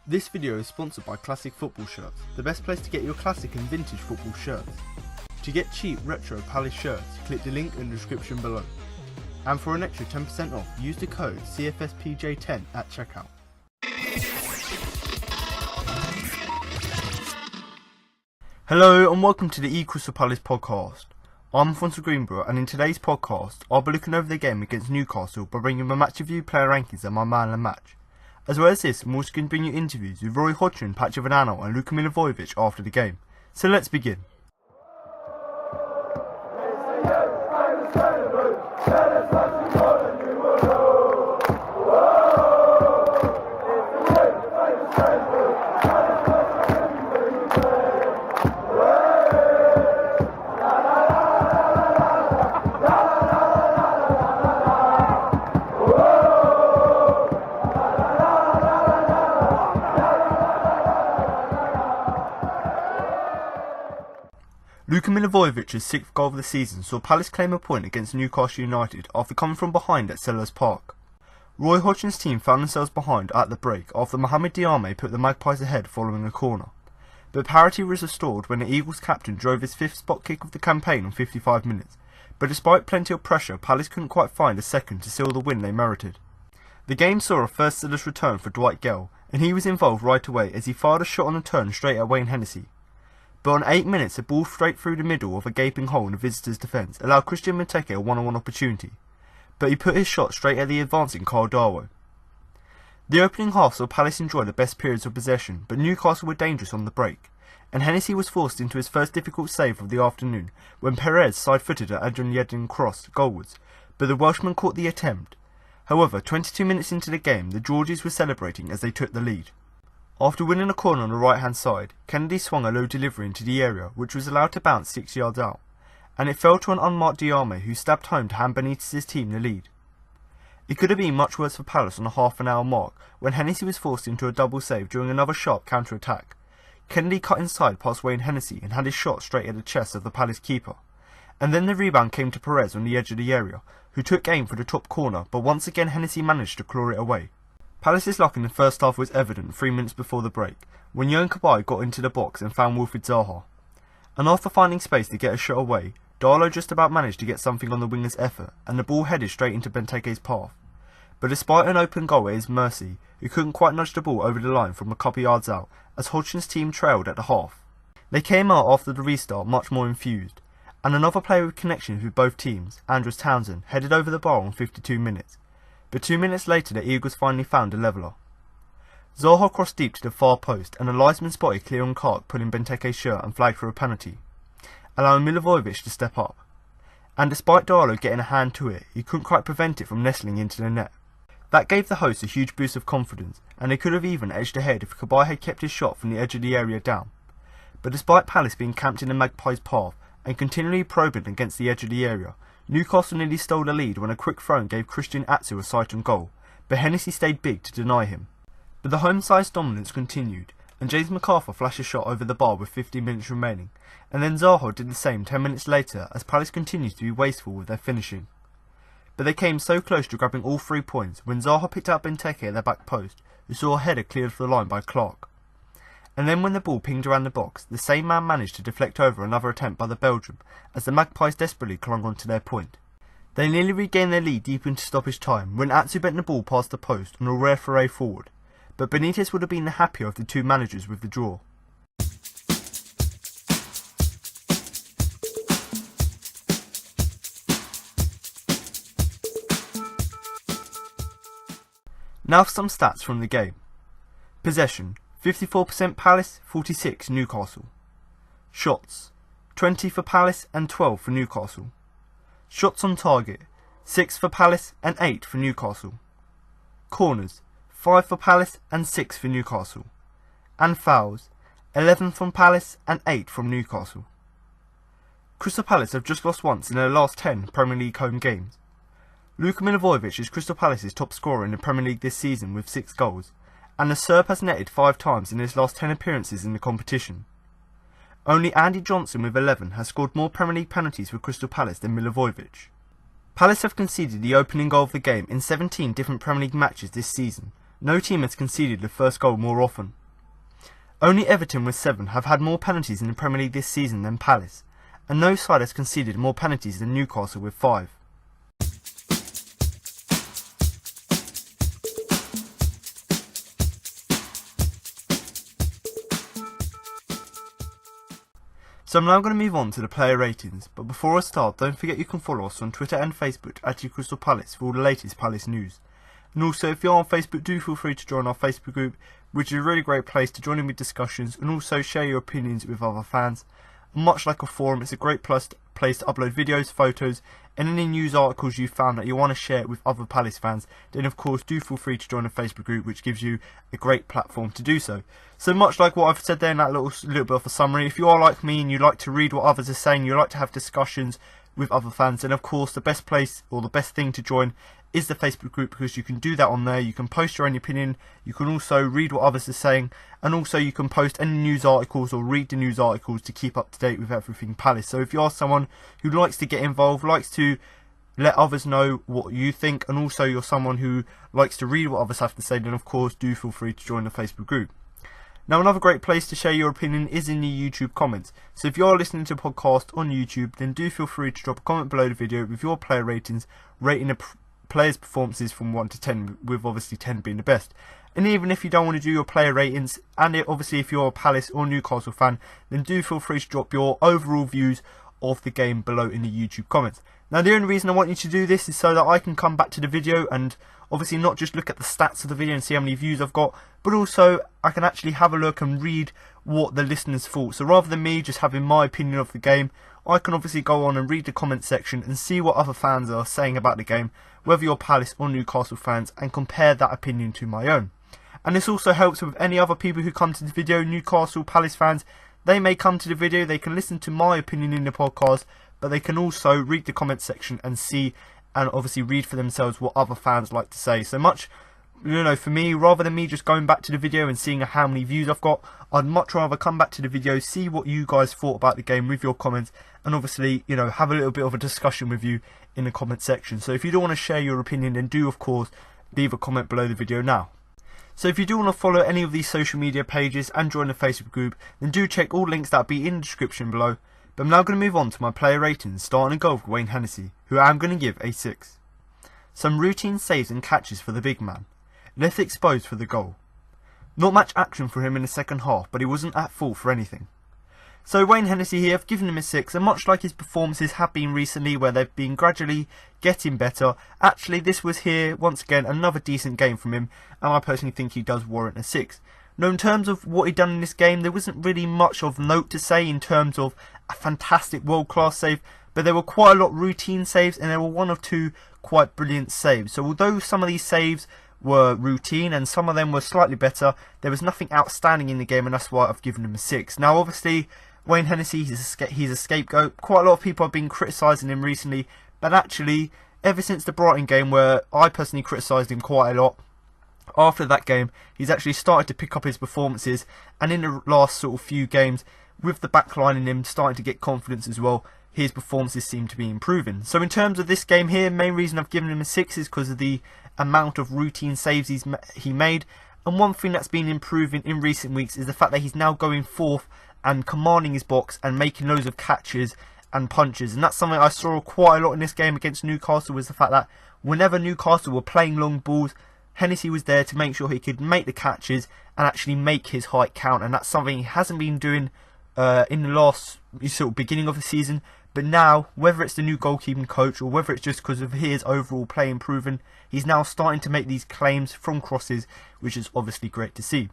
This video is sponsored by Classic Football Shirts, the best place to get your classic and vintage football shirts. To get cheap retro Palace shirts, click the link in the description below. And for an extra 10% off, use the code CFSPJ10 at checkout. Hello and welcome to the Crystal Palace podcast. I'm Alfonso Greenbrook, and in today's podcast, I'll be looking over the game against Newcastle by bringing my match review, player rankings and my man of the match. As well as this, I'm also going to bring you interviews with Roy Hodgson, and Luka Milivojevic after the game. So let's begin. Luka Milivojevic's sixth goal of the season saw Palace claim a point against Newcastle United after coming from behind at Selhurst Park. Roy Hodgson's team found themselves behind at the break after Mohamed Diame put the Magpies ahead following a corner. But parity was restored when the Eagles captain drove his fifth spot kick of the campaign in 55 minutes, but despite plenty of pressure, Palace couldn't quite find a second to seal the win they merited. The game saw a first Selhurst return for Dwight Gale, and he was involved right away as he fired a shot on the turn straight at Wayne Hennessy. But on 8 minutes, a ball straight through the middle of a gaping hole in the visitors' defence allowed Christian Benteke a one-on-one opportunity, but he put his shot straight at the advancing Kyle Darwin. The opening half saw Palace enjoy the best periods of possession, but Newcastle were dangerous on the break, and Hennessy was forced into his first difficult save of the afternoon when Perez side-footed an Adrian Yedlin cross goalwards, but the Welshman caught the attempt. However, 22 minutes into the game, the Georgies were celebrating as they took the lead. After winning a corner on the right-hand side, Kennedy swung a low delivery into the area, which was allowed to bounce 6 yards out, and it fell to an unmarked Diame, who stabbed home to hand Benitez's team the lead. It could have been much worse for Palace on the half-an-hour mark, when Hennessy was forced into a double save during another sharp counter-attack. Kennedy cut inside past Wayne Hennessy and had his shot straight at the chest of the Palace keeper, and then the rebound came to Perez on the edge of the area, who took aim for the top corner, but once again Hennessy managed to claw it away. Palace's luck in the first half was evident 3 minutes before the break, when Yohan Cabaye got into the box and found Wilfried Zaha. And after finding space to get a shot away, Darlow just about managed to get something on the winger's effort, and the ball headed straight into Benteke's path. But despite an open goal at his mercy, he couldn't quite nudge the ball over the line from a couple yards out, as Hodgson's team trailed at the half. They came out after the restart much more infused, and another player with connections with both teams, Andros Townsend, headed over the bar on 52 minutes. But 2 minutes later the Eagles finally found a leveller. Zaha crossed deep to the far post and a linesman spotted Cleon Clark pulling Benteke's shirt and flagged for a penalty, allowing Milivojevic to step up. And despite Darlow getting a hand to it, he couldn't quite prevent it from nestling into the net. That gave the hosts a huge boost of confidence, and they could have even edged ahead if Cabaye had kept his shot from the edge of the area down. But despite Palace being camped in the Magpies' path and continually probing against the edge of the area, Newcastle nearly stole the lead when a quick throw gave Christian Atsu a sight on goal, but Hennessy stayed big to deny him. But the home side's dominance continued, and James McArthur flashed a shot over the bar with 15 minutes remaining, and then Zaha did the same 10 minutes later as Palace continued to be wasteful with their finishing. But they came so close to grabbing all 3 points when Zaha picked out Benteke at their back post, who saw a header cleared for the line by Clark. And then when the ball pinged around the box, the same man managed to deflect over another attempt by the Belgium as the Magpies desperately clung on to their point. They nearly regained their lead deep into stoppage time when Atsu bent the ball past the post on a rare foray forward, but Benitez would have been the happier of the two managers with the draw. Now for some stats from the game. Possession: 54% Palace, 46 Newcastle. Shots: 20 for Palace and 12 for Newcastle. Shots on target: 6 for Palace and 8 for Newcastle. Corners: 5 for Palace and 6 for Newcastle. And fouls: 11 from Palace and 8 from Newcastle. Crystal Palace have just lost once in their last 10 Premier League home games. Luka Milivojevic is Crystal Palace's top scorer in the Premier League this season with 6 goals, and the Serb has netted 5 times in his last 10 appearances in the competition. Only Andy Johnson with 11 has scored more Premier League penalties for Crystal Palace than Milivojevic. Palace have conceded the opening goal of the game in 17 different Premier League matches this season, No team has conceded the first goal more often. Only Everton with 7 have had more penalties in the Premier League this season than Palace, and no side has conceded more penalties than Newcastle with 5. So I'm now going to move on to the player ratings, but before I start, don't forget you can follow us on Twitter and Facebook at Newcastle Palace for all the latest Palace news. And also, if you're on Facebook, do feel free to join our Facebook group, which is a really great place to join in with discussions and also share your opinions with other fans. And much like a forum, it's a great place to upload videos, photos and any news articles you found that you want to share with other Palace fans. Then of course do feel free to join the Facebook group, which gives you a great platform to do so. So much like what I've said there in that little bit of a summary, if you are like me and you like to read what others are saying, you like to have discussions with other fans, then of course the best place or the best thing to join is the Facebook group, because you can do that on there. You can post your own opinion, you can also read what others are saying, and also you can post any news articles or read the news articles to keep up to date with everything Palace. So if you are someone who likes to get involved, likes to let others know what you think, and also you're someone who likes to read what others have to say, then of course do feel free to join the Facebook group. Now, another great place to share your opinion is in the YouTube comments. So if you're listening to a podcast on YouTube, then do feel free to drop a comment below the video with your player ratings, rating the players' performances from 1 to 10, with obviously 10 being the best. And even if you don't want to do your player ratings, and obviously if you're a Palace or Newcastle fan, then do feel free to drop your overall views of the game below in the YouTube comments. Now, the only reason I want you to do this is so that I can come back to the video and obviously not just look at the stats of the video and see how many views I've got, but also I can actually have a look and read what the listeners thought. So rather than me just having my opinion of the game, I can obviously go on and read the comment section and see what other fans are saying about the game, whether you're Palace or Newcastle fans, and compare that opinion to my own. And this also helps with any other people who come to the video, Newcastle, Palace fans. They may come to the video, they can listen to my opinion in the podcast, but they can also read the comment section and see and obviously read for themselves what other fans like to say. So much, for me, rather than me just going back to the video and seeing how many views I've got, I'd much rather come back to the video, see what you guys thought about the game with your comments, and obviously, have a little bit of a discussion with you in the comment section. So if you do want to share your opinion, then do of course leave a comment below the video now. So if you do want to follow any of these social media pages and join the Facebook group, then do check all links that will be in the description below. But I'm now going to move on to my player ratings, starting a goal for Wayne Hennessy, who I am going to give a 6. Some routine saves and catches for the big man. Left exposed for the goal. Not much action for him in the second half, but he wasn't at fault for anything. So Wayne Hennessy here, I've given him a 6, and much like his performances have been recently where they've been gradually getting better, actually this was here, once again, another decent game from him, and I personally think he does warrant a 6. Now, in terms of what he'd done in this game, there wasn't really much of note to say in terms of a fantastic world-class save, but there were quite a lot of routine saves, and there were 1 or 2 quite brilliant saves. So although some of these saves were routine and some of them were slightly better, there was nothing outstanding in the game, and that's why I've given him a 6. Now, obviously, Wayne Hennessy, he's a scapegoat. Quite a lot of people have been criticising him recently, but actually, ever since the Brighton game, where I personally criticised him quite a lot, after that game, he's actually started to pick up his performances, and in the last sort of few games, with the backline in him starting to get confidence as well, his performances seem to be improving. So in terms of this game here, main reason I've given him a 6 is because of the amount of routine saves he made, and one thing that's been improving in recent weeks is the fact that he's now going forth and commanding his box and making loads of catches and punches, and that's something I saw quite a lot in this game against Newcastle, was the fact that whenever Newcastle were playing long balls, Hennessy was there to make sure he could make the catches and actually make his height count, and that's something he hasn't been doing in the last sort of beginning of the season. But now, whether it's the new goalkeeping coach or whether it's just because of his overall play improving, he's now starting to make these claims from crosses, which is obviously great to see.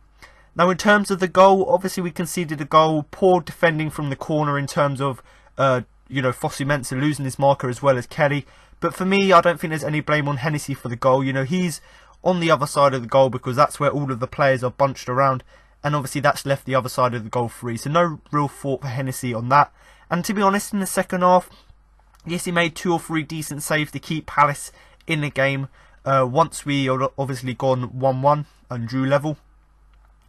Now, in terms of the goal, obviously we conceded a goal, poor defending from the corner in terms of Fossey Mensah losing his marker as well as Kelly. But for me, I don't think there's any blame on Hennessy for the goal. He's on the other side of the goal because that's where all of the players are bunched around, and obviously that's left the other side of the goal free, so no real fault for Hennessy on that. And to be honest, in the second half, yes, he made 2 or 3 decent saves to keep Palace in the game once we had obviously gone 1-1 and drew level.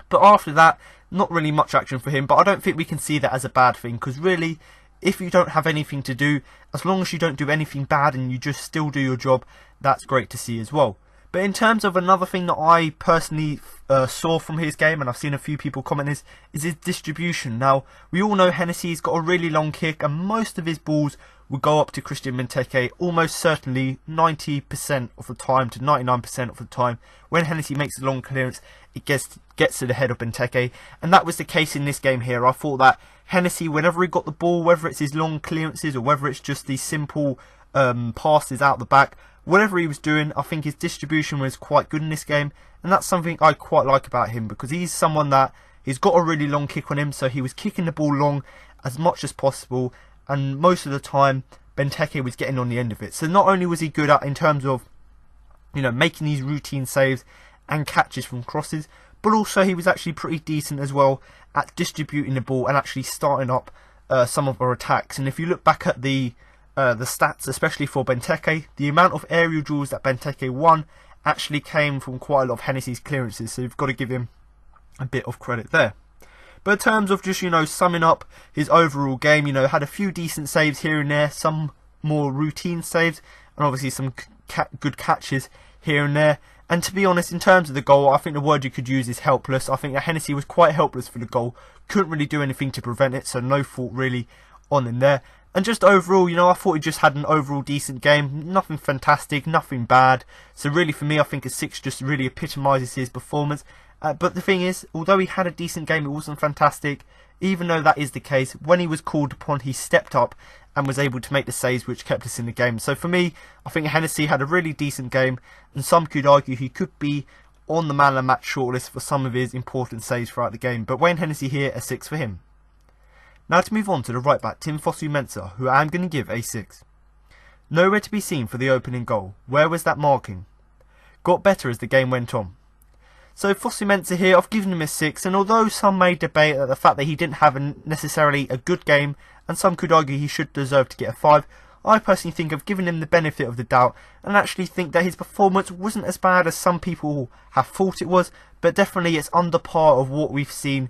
But after that, not really much action for him, but I don't think we can see that as a bad thing, because really, if you don't have anything to do, as long as you don't do anything bad and you just still do your job, that's great to see as well. But in terms of another thing that I personally saw from his game, and I've seen a few people comment this, is his distribution. Now, we all know Hennessy's got a really long kick, and most of his balls would go up to Christian Benteke, almost certainly 90% of the time to 99% of the time. When Hennessy makes a long clearance, it gets to the head of Benteke, and that was the case in this game here. I thought that Hennessy, whenever he got the ball, whether it's his long clearances or whether it's just these simple passes out the back, whatever he was doing, I think his distribution was quite good in this game, and that's something I quite like about him, because he's someone that he's got a really long kick on him, so he was kicking the ball long as much as possible, and most of the time Benteke was getting on the end of it. So not only was he good at in terms of, you know, making these routine saves and catches from crosses, but also he was actually pretty decent as well at distributing the ball and actually starting up some of our attacks. And if you look back at the stats, especially for Benteke, the amount of aerial duels that Benteke won actually came from quite a lot of Hennessy's clearances, so you've got to give him a bit of credit there. But in terms of just, you know, summing up his overall game, you know, had a few decent saves here and there, some more routine saves, and obviously some good catches here and there. And to be honest, in terms of the goal, I think the word you could use is helpless. I think that Hennessy was quite helpless for the goal, couldn't really do anything to prevent it, so no fault really on in there. And just overall, you know, I thought he just had an overall decent game. Nothing fantastic, nothing bad. So really for me, I think a 6 just really epitomises his performance. But the thing is, although he had a decent game, it wasn't fantastic. Even though that is the case, when he was called upon, he stepped up and was able to make the saves which kept us in the game. So for me, I think Hennessy had a really decent game, and some could argue he could be on the man of the match shortlist for some of his important saves throughout the game. But Wayne Hennessy here, a 6 for him. Now to move on to the right back, Tim Fosu-Mensah, who I'm going to give a 6. Nowhere to be seen for the opening goal. Where was that marking? Got better as the game went on. So Fosu-Mensah here, I've given him a 6, and although some may debate the fact that he didn't have necessarily a good game, and some could argue he should deserve to get a 5, I personally think I've given him the benefit of the doubt, and actually think that his performance wasn't as bad as some people have thought it was, but definitely it's under par of what we've seen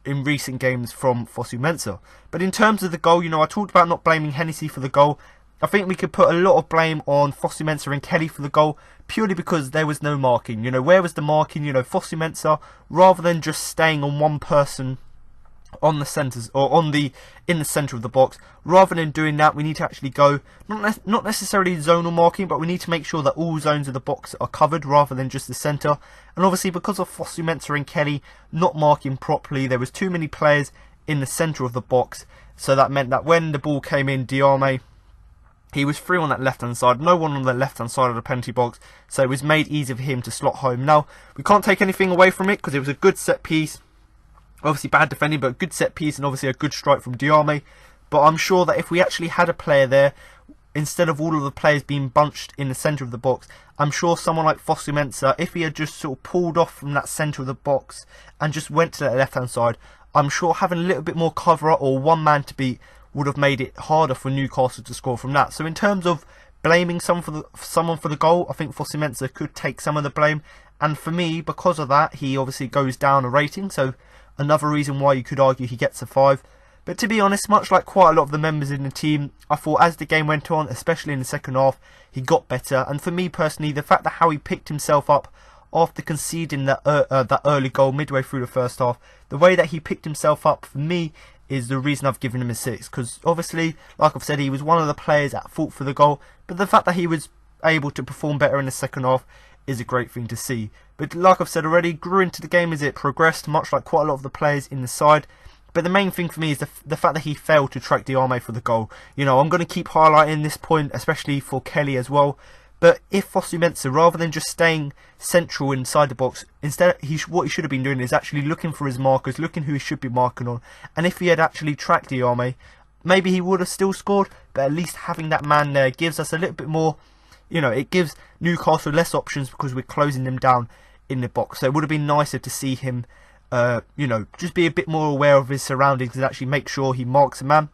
in recent games from Fosu-Mensah. But in terms of the goal, you know, I talked about not blaming Hennessy for the goal. I think we could put a lot of blame on Fosu-Mensah and Kelly for the goal, purely because there was no marking. You know, where was the marking? You know, Fosu-Mensah, rather than just staying on one person on the centres, or in the centre of the box, rather than doing that, we need to actually go, not necessarily zonal marking, but we need to make sure that all zones of the box are covered rather than just the centre. And obviously because of Fosu-Mensah and Kelly not marking properly, there was too many players in the centre of the box, so that meant that when the ball came in, Diame, he was free on that left hand side, no one on the left hand side of the penalty box, so it was made easy for him to slot home. Now, we can't take anything away from it because it was a good set piece. Obviously bad defending, but a good set piece, and obviously a good strike from Diame. But I'm sure that if we actually had a player there, instead of all of the players being bunched in the centre of the box, I'm sure someone like Fosu-Mensah, if he had just sort of pulled off from that centre of the box and just went to that left hand side, I'm sure having a little bit more cover or one man to beat would have made it harder for Newcastle to score from that. So in terms of blaming someone for the goal, I think Fosu-Mensah could take some of the blame. And for me, because of that, he obviously goes down a rating. So another reason why you could argue he gets a 5. But to be honest, much like quite a lot of the members in the team, I thought as the game went on, especially in the second half, he got better. And for me personally, the fact that how he picked himself up after conceding that early goal midway through the first half, the way that he picked himself up, for me, is the reason I've given him a 6. Because obviously, like I've said, he was one of the players at fault for the goal. But the fact that he was able to perform better in the second half is a great thing to see. But like I've said already, grew into the game as it progressed, much like quite a lot of the players in the side. But the main thing for me is the fact that he failed to track Diame for the goal. You know, I'm going to keep highlighting this point, especially for Kelly as well. But if Fosu-Mensah, rather than just staying central inside the box, instead what he should have been doing is actually looking for his markers, looking who he should be marking on. And if he had actually tracked Diame, maybe he would have still scored, but at least having that man there gives us a little bit more, you know, it gives Newcastle less options because we're closing them down in the box. So it would have been nicer to see him, you know, just be a bit more aware of his surroundings and actually make sure he marks a man.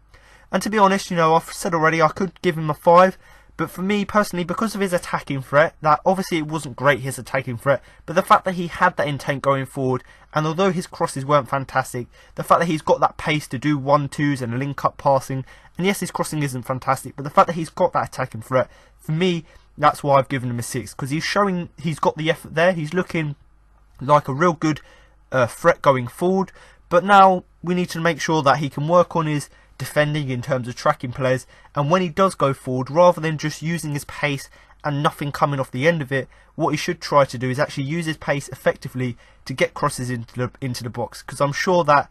And to be honest, you know, I've said already I could give him a 5. But for me personally, because of his attacking threat, that obviously it wasn't great, his attacking threat, but the fact that he had that intent going forward, and although his crosses weren't fantastic, the fact that he's got that pace to do 1-2s and link up passing, and yes, his crossing isn't fantastic, but the fact that he's got that attacking threat, for me, that's why I've given him a 6, because he's showing he's got the effort there. He's looking like a real good threat going forward, but now we need to make sure that he can work on his defending in terms of tracking players, and when he does go forward, rather than just using his pace and nothing coming off the end of it, what he should try to do is actually use his pace effectively to get crosses into the box, because I'm sure that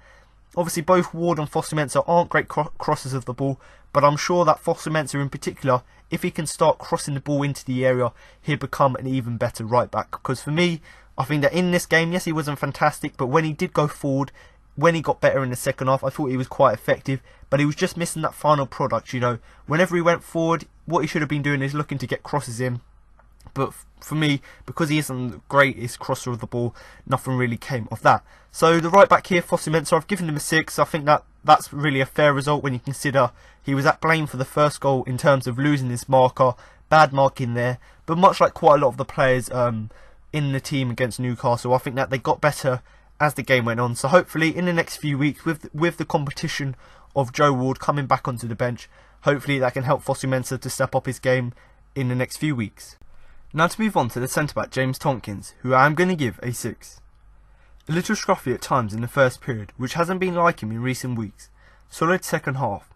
obviously both Ward and Fosu-Mensah aren't great crossers of the ball, but I'm sure that Fosu-Mensah in particular, if he can start crossing the ball into the area, he'll become an even better right back. Because for me, I think that in this game, yes, he wasn't fantastic, but when he did go forward, when he got better in the second half, I thought he was quite effective, but he was just missing that final product. You know, whenever he went forward, what he should have been doing is looking to get crosses in. But for me, because he isn't the greatest crosser of the ball, nothing really came of that. So the right back here, Fosu-Mensah, I've given him a 6. I think that that's really a fair result when you consider he was at blame for the first goal in terms of losing his marker, bad marking there. But much like quite a lot of the players in the team against Newcastle, I think that they got better as the game went on. So hopefully in the next few weeks, with the competition of Joe Ward coming back onto the bench, hopefully that can help Fosu-Mensah to step up his game in the next few weeks. Now to move on to the centre-back James Tomkins, who I am going to give a 6. A little scruffy at times in the first period, which hasn't been like him in recent weeks. Solid second half.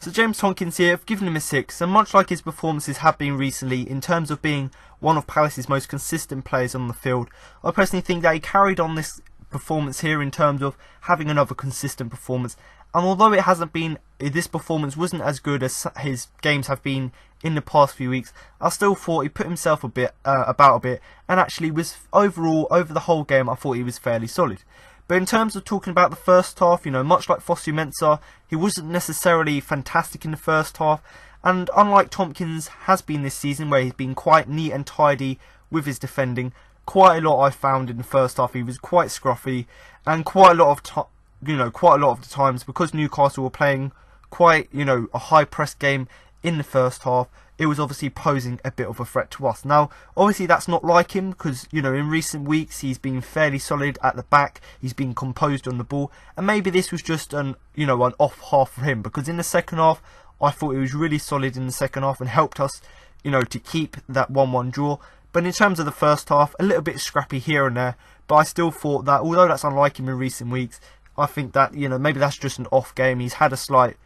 So James Tomkins here, I've given him a 6, and much like his performances have been recently in terms of being one of Palace's most consistent players on the field, I personally think that he carried on this performance here in terms of having another consistent performance. And although it hasn't been, this performance wasn't as good as his games have been in the past few weeks, I still thought he put himself about a bit, and actually was overall, over the whole game, I thought he was fairly solid. But in terms of talking about the first half, you know, much like Fosu-Mensah, he wasn't necessarily fantastic in the first half, and unlike Tomkins has been this season, where he's been quite neat and tidy with his defending, quite a lot I found in the first half he was quite scruffy, and quite a lot of the times, because Newcastle were playing quite, you know, a high press game in the first half, it was obviously posing a bit of a threat to us. Now, obviously that's not like him, because, you know, in recent weeks he's been fairly solid at the back, he's been composed on the ball, and maybe this was just an off half for him, because in the second half I thought he was really solid in the second half and helped us, you know, to keep that 1-1 draw. But in terms of the first half, a little bit scrappy here and there, but I still thought that, although that's unlike him in recent weeks, I think that, you know, maybe that's just an off game. He's had a slight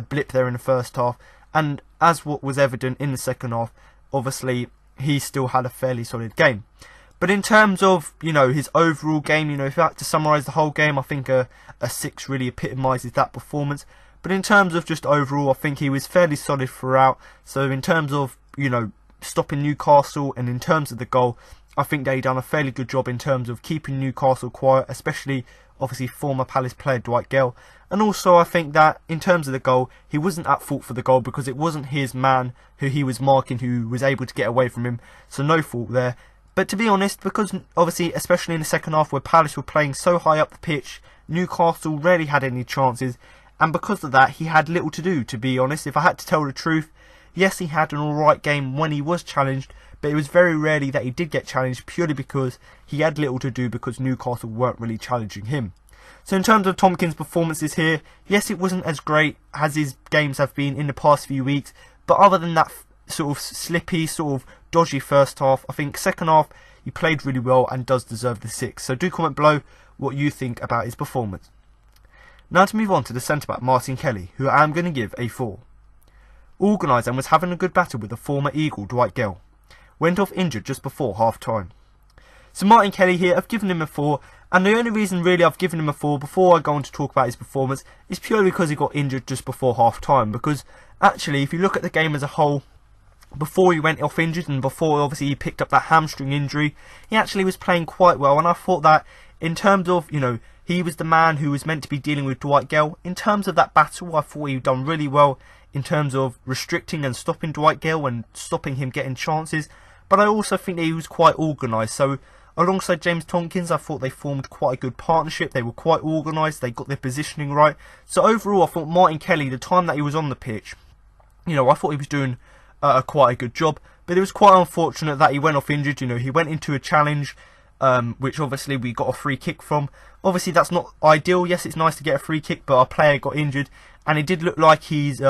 blip there in the first half, and as what was evident in the second half, obviously he still had a fairly solid game. But in terms of, you know, his overall game, you know, if I had to summarise the whole game, I think a 6 really epitomises that performance. But in terms of just overall, I think he was fairly solid throughout. So in terms of, you know, stopping Newcastle, and in terms of the goal, I think they done a fairly good job in terms of keeping Newcastle quiet, especially obviously former Palace player Dwight Gale. And also I think that in terms of the goal, he wasn't at fault for the goal, because it wasn't his man who he was marking who was able to get away from him, so no fault there. But to be honest, because obviously especially in the second half where Palace were playing so high up the pitch, Newcastle rarely had any chances, and because of that he had little to do, to be honest. If I had to tell the truth, yes, he had an alright game when he was challenged, but it was very rarely that he did get challenged, purely because he had little to do, because Newcastle weren't really challenging him. So in terms of Tomkins' performances here, yes, it wasn't as great as his games have been in the past few weeks, but other than that sort of slippy, sort of dodgy first half, I think second half he played really well and does deserve the 6. So do comment below what you think about his performance. Now to move on to the centre-back Martin Kelly, who I am going to give a 4. Organised and was having a good battle with the former Eagle Dwight Gale. Went off injured just before half-time. So Martin Kelly here, I've given him a 4, and the only reason really I've given him a 4 before I go on to talk about his performance is purely because he got injured just before half-time. Because actually, if you look at the game as a whole, before he went off injured and before obviously he picked up that hamstring injury, he actually was playing quite well, and I thought that in terms of, you know, he was the man who was meant to be dealing with Dwight Gale. In terms of that battle, I thought he'd done really well in terms of restricting and stopping Dwight Gale and stopping him getting chances. But I also think that he was quite organised. So alongside James Tomkins, I thought they formed quite a good partnership. They were quite organised. They got their positioning right. So overall, I thought Martin Kelly, the time that he was on the pitch, you know, I thought he was doing quite a good job. But it was quite unfortunate that he went off injured. You know, he went into a challenge, which obviously we got a free kick from. Obviously, that's not ideal. Yes, it's nice to get a free kick, but our player got injured, and it did look like his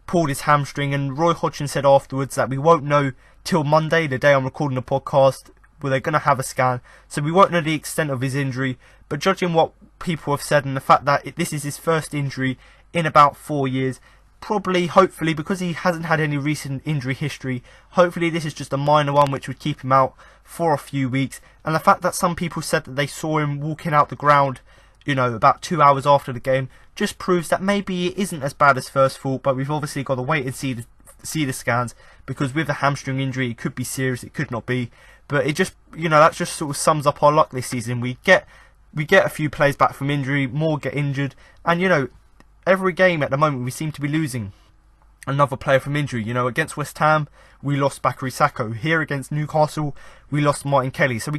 pulled his hamstring, and Roy Hodgson said afterwards that we won't know till Monday, the day I'm recording the podcast, where they're going to have a scan, so we won't know the extent of his injury. But judging what people have said and the fact that this is his first injury in about 4 years, probably, hopefully, because he hasn't had any recent injury history, hopefully this is just a minor one which would keep him out for a few weeks. And the fact that some people said that they saw him walking out the ground, you know, about 2 hours after the game, just proves that maybe it isn't as bad as first thought. But we've obviously got to wait and see the scans, because with a hamstring injury it could be serious, it could not be. But it just, you know, that just sort of sums up our luck this season. We get a few players back from injury, more get injured, and you know, every game at the moment we seem to be losing another player from injury. You know, against West Ham we lost Bakary Sakho. Here against Newcastle we lost Martin Kelly. So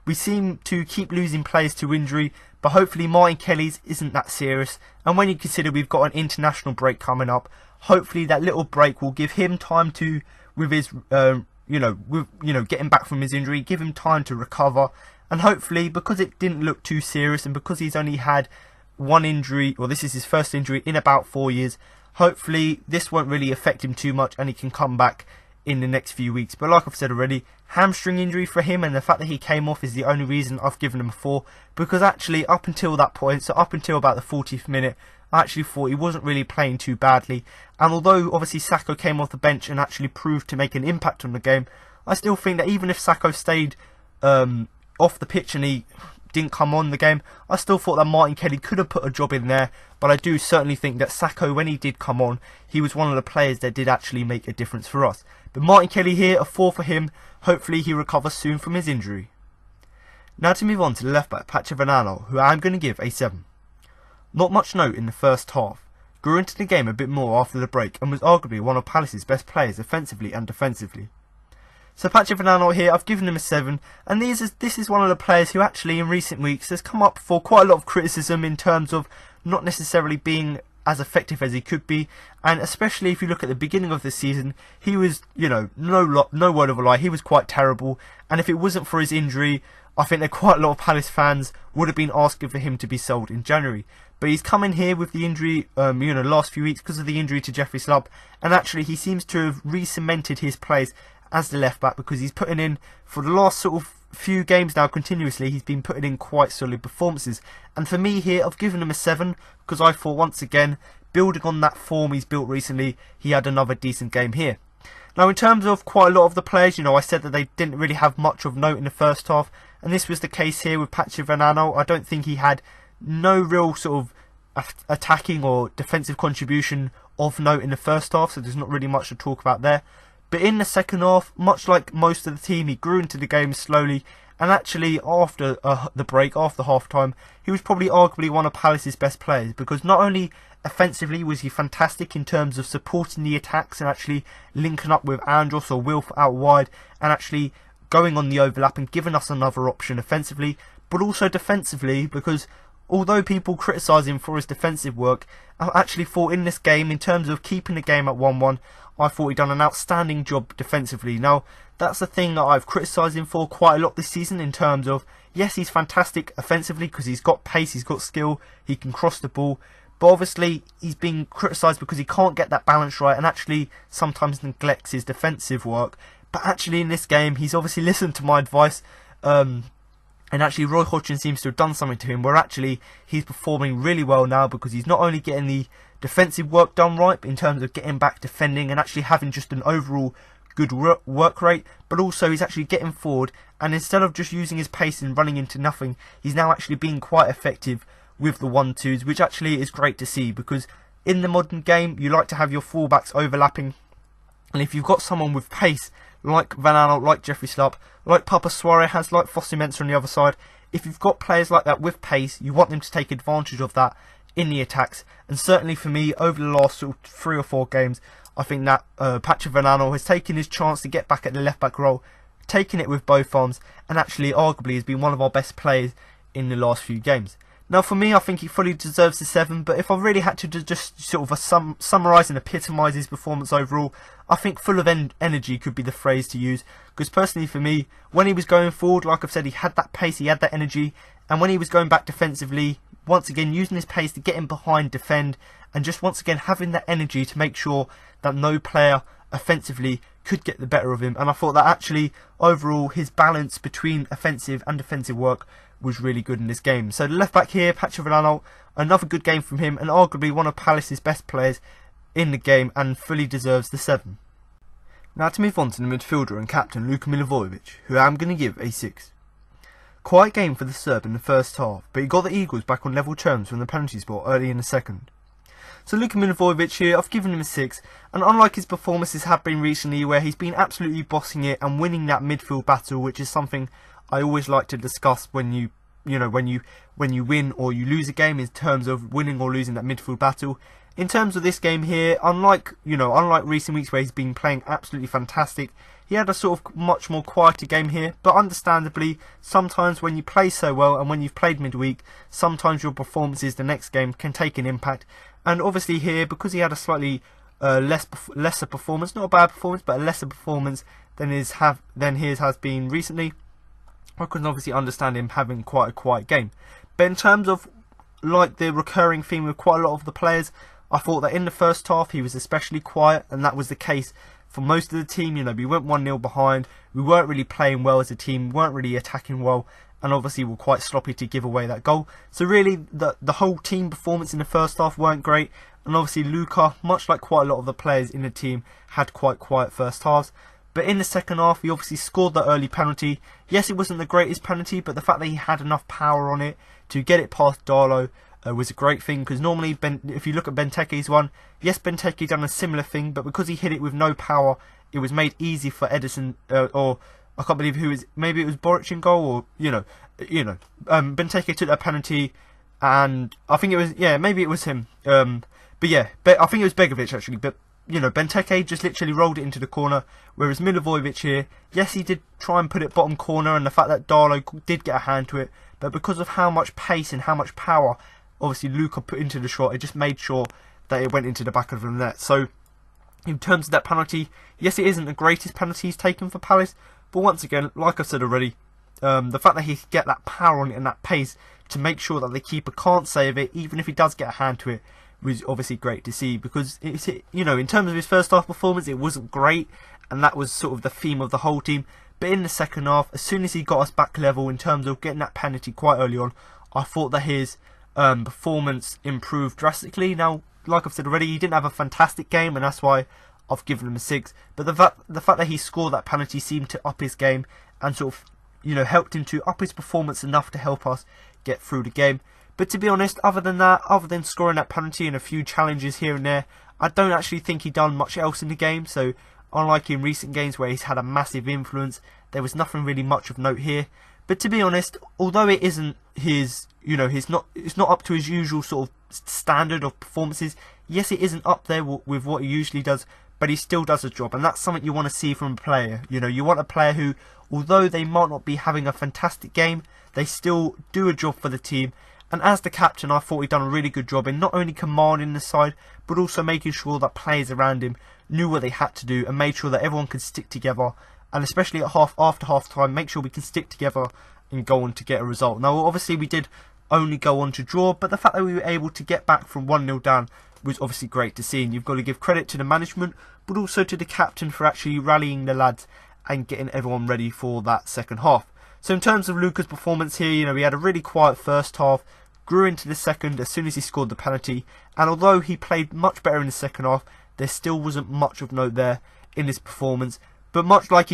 we seem to keep losing players to injury, but hopefully Martin Kelly's isn't that serious. And when you consider we've got an international break coming up, hopefully that little break will give him time to, with his getting back from his injury, give him time to recover. And hopefully, because it didn't look too serious, and because he's only had one injury, or this is his first injury in about 4 years, hopefully this won't really affect him too much and he can come back in the next few weeks. But like I've said already, hamstring injury for him, and the fact that he came off is the only reason I've given him a 4, because actually up until that point, so up until about the 40th minute, I actually thought he wasn't really playing too badly. And although obviously Sakho came off the bench and actually proved to make an impact on the game, I still think that even if Sakho stayed off the pitch and he didn't come on the game, I still thought that Martin Kelly could have put a job in there. But I do certainly think that Sakho, when he did come on, he was one of the players that did actually make a difference for us. But Martin Kelly here, a 4 for him. Hopefully he recovers soon from his injury. Now to move on to the left back, Patrick Van Aanholt, who I'm going to give a 7. Not much note in the first half. Grew into the game a bit more after the break and was arguably one of Palace's best players offensively and defensively. So Patrick Van Aanholt here, I've given him a 7, and this is one of the players who actually in recent weeks has come up for quite a lot of criticism in terms of not necessarily being as effective as he could be. And especially if you look at the beginning of the season, he was, you know, no word of a lie, he was quite terrible. And if it wasn't for his injury, I think that quite a lot of Palace fans would have been asking for him to be sold in January. But he's come in here with the injury, last few weeks because of the injury to Jeffrey Slubb, and actually he seems to have re-cemented his place as the left back, because he's putting in, for the last sort of few games now continuously, he's been putting in quite solid performances. And for me here, I've given him a 7, because I thought once again, building on that form he's built recently, he had another decent game here. Now in terms of quite a lot of the players, you know, I said that they didn't really have much of note in the first half, and this was the case here with Patrick Van Aanholt. I don't think he had no real sort of attacking or defensive contribution of note in the first half, so there's not really much to talk about there. But in the second half, much like most of the team, he grew into the game slowly, and actually after the break, after half-time, he was probably arguably one of Palace's best players, because not only offensively was he fantastic in terms of supporting the attacks and actually linking up with Andros or Wilf out wide and actually going on the overlap and giving us another option offensively, but also defensively, because although people criticise him for his defensive work, I actually thought in this game, in terms of keeping the game at 1-1, I thought he'd done an outstanding job defensively. Now, that's the thing that I've criticised him for quite a lot this season, in terms of, yes, he's fantastic offensively because he's got pace, he's got skill, he can cross the ball, but obviously he's been criticised because he can't get that balance right and actually sometimes neglects his defensive work. But actually in this game, he's obviously listened to my advice, and actually Roy Hodgson seems to have done something to him, where actually he's performing really well now, because he's not only getting the defensive work done right in terms of getting back, defending, and actually having just an overall good work rate, but also he's actually getting forward, and instead of just using his pace and running into nothing, he's now actually being quite effective with the 1-2s, which actually is great to see, because in the modern game you like to have your fullbacks overlapping, and if you've got someone with pace like Van Aanholt, like Jeffrey Slubb, like Papa Suarez, like Fossey Mensah on the other side, if you've got players like that with pace, you want them to take advantage of that in the attacks. And certainly for me, over the last sort of 3 or 4 games, I think that Patrick Van Aanholt has taken his chance to get back at the left back role, taken it with both arms, and actually arguably has been one of our best players in the last few games. Now for me, I think he fully deserves the 7, but if I really had to just sort of summarise and epitomise his performance overall, I think full of energy could be the phrase to use, because personally for me, when he was going forward, like I've said, he had that pace, he had that energy, and when he was going back defensively, once again using his pace to get in behind, defend, and just once again having that energy to make sure that no player offensively could get the better of him. And I thought that actually overall his balance between offensive and defensive work was really good in this game. So the left back here, Patrick Villano, another good game from him, and arguably one of Palace's best players in the game, and fully deserves the 7. Now to move on to the midfielder and captain Luka Milivojevic, who I'm going to give a 6. Quiet game for the Serb in the first half, but he got the Eagles back on level terms from the penalty spot early in the second. So Luka Milivojevic here, I've given him a 6, and unlike his performances have been recently where he's been absolutely bossing it and winning that midfield battle, which is something I always like to discuss when you win or you lose a game, in terms of winning or losing that midfield battle. In terms of this game here, unlike recent weeks where he's been playing absolutely fantastic, he had a sort of much more quieter game here, but understandably, sometimes when you play so well and when you've played midweek, sometimes your performances the next game can take an impact. And obviously here, because he had a slightly lesser performance, not a bad performance, but a lesser performance than his has been recently, I can obviously understand him having quite a quiet game. But in terms of like the recurring theme with quite a lot of the players, I thought that in the first half he was especially quiet, and that was the case for most of the team. We went 1-0 behind, we weren't really playing well as a team, we weren't really attacking well, and obviously were quite sloppy to give away that goal. So really the whole team performance in the first half weren't great, and obviously Luka, much like quite a lot of the players in the team, had quite quiet first halves. But in the second half, he obviously scored that early penalty. Yes, it wasn't the greatest penalty, but the fact that he had enough power on it to get it past Darlow was a great thing, because normally, if you look at Benteke's one, yes, Benteke done a similar thing, but because he hit it with no power, it was made easy for Edison, or I can't believe who is, maybe it was Boric in goal, or, Benteke took that penalty, and I think it was, maybe it was him, but I think it was Begovic actually, but, Benteke just literally rolled it into the corner, whereas Milivojevic here, yes, he did try and put it bottom corner, and the fact that Darlow did get a hand to it, but because of how much pace and how much power obviously Luka put into the shot, it just made sure that it went into the back of the net. So in terms of that penalty, yes, it isn't the greatest penalty he's taken for Palace, but once again, like I said already, the fact that he could get that power on it and that pace to make sure that the keeper can't save it, even if he does get a hand to it, was obviously great to see, because it's, in terms of his first half performance, it wasn't great, and that was sort of the theme of the whole team. But in the second half, as soon as he got us back level in terms of getting that penalty quite early on, I thought that his performance improved drastically. Now, like I've said already, he didn't have a fantastic game, and that's why I've given him a 6. But the fact that he scored that penalty seemed to up his game and sort of, helped him to up his performance enough to help us get through the game. But to be honest, other than scoring that penalty and a few challenges here and there, I don't actually think he done much else in the game. So unlike in recent games where he's had a massive influence, there was nothing really much of note here. But to be honest, although it isn't his, it's not up to his usual sort of standard of performances, yes, it isn't up there with what he usually does, but he still does a job, and that's something you want to see from a player. You want a player who, although they might not be having a fantastic game, they still do a job for the team. And as the captain, I thought he'd done a really good job in not only commanding the side, but also making sure that players around him knew what they had to do and made sure that everyone could stick together. And especially after half time, make sure we can stick together and go on to get a result. Now, obviously, we did only go on to draw, but the fact that we were able to get back from 1-0 down was obviously great to see. And you've got to give credit to the management, but also to the captain for actually rallying the lads and getting everyone ready for that second half. So in terms of Luka's performance here, we had a really quiet first half, grew into the second as soon as he scored the penalty, and although he played much better in the second half, there still wasn't much of note there in his performance. But much like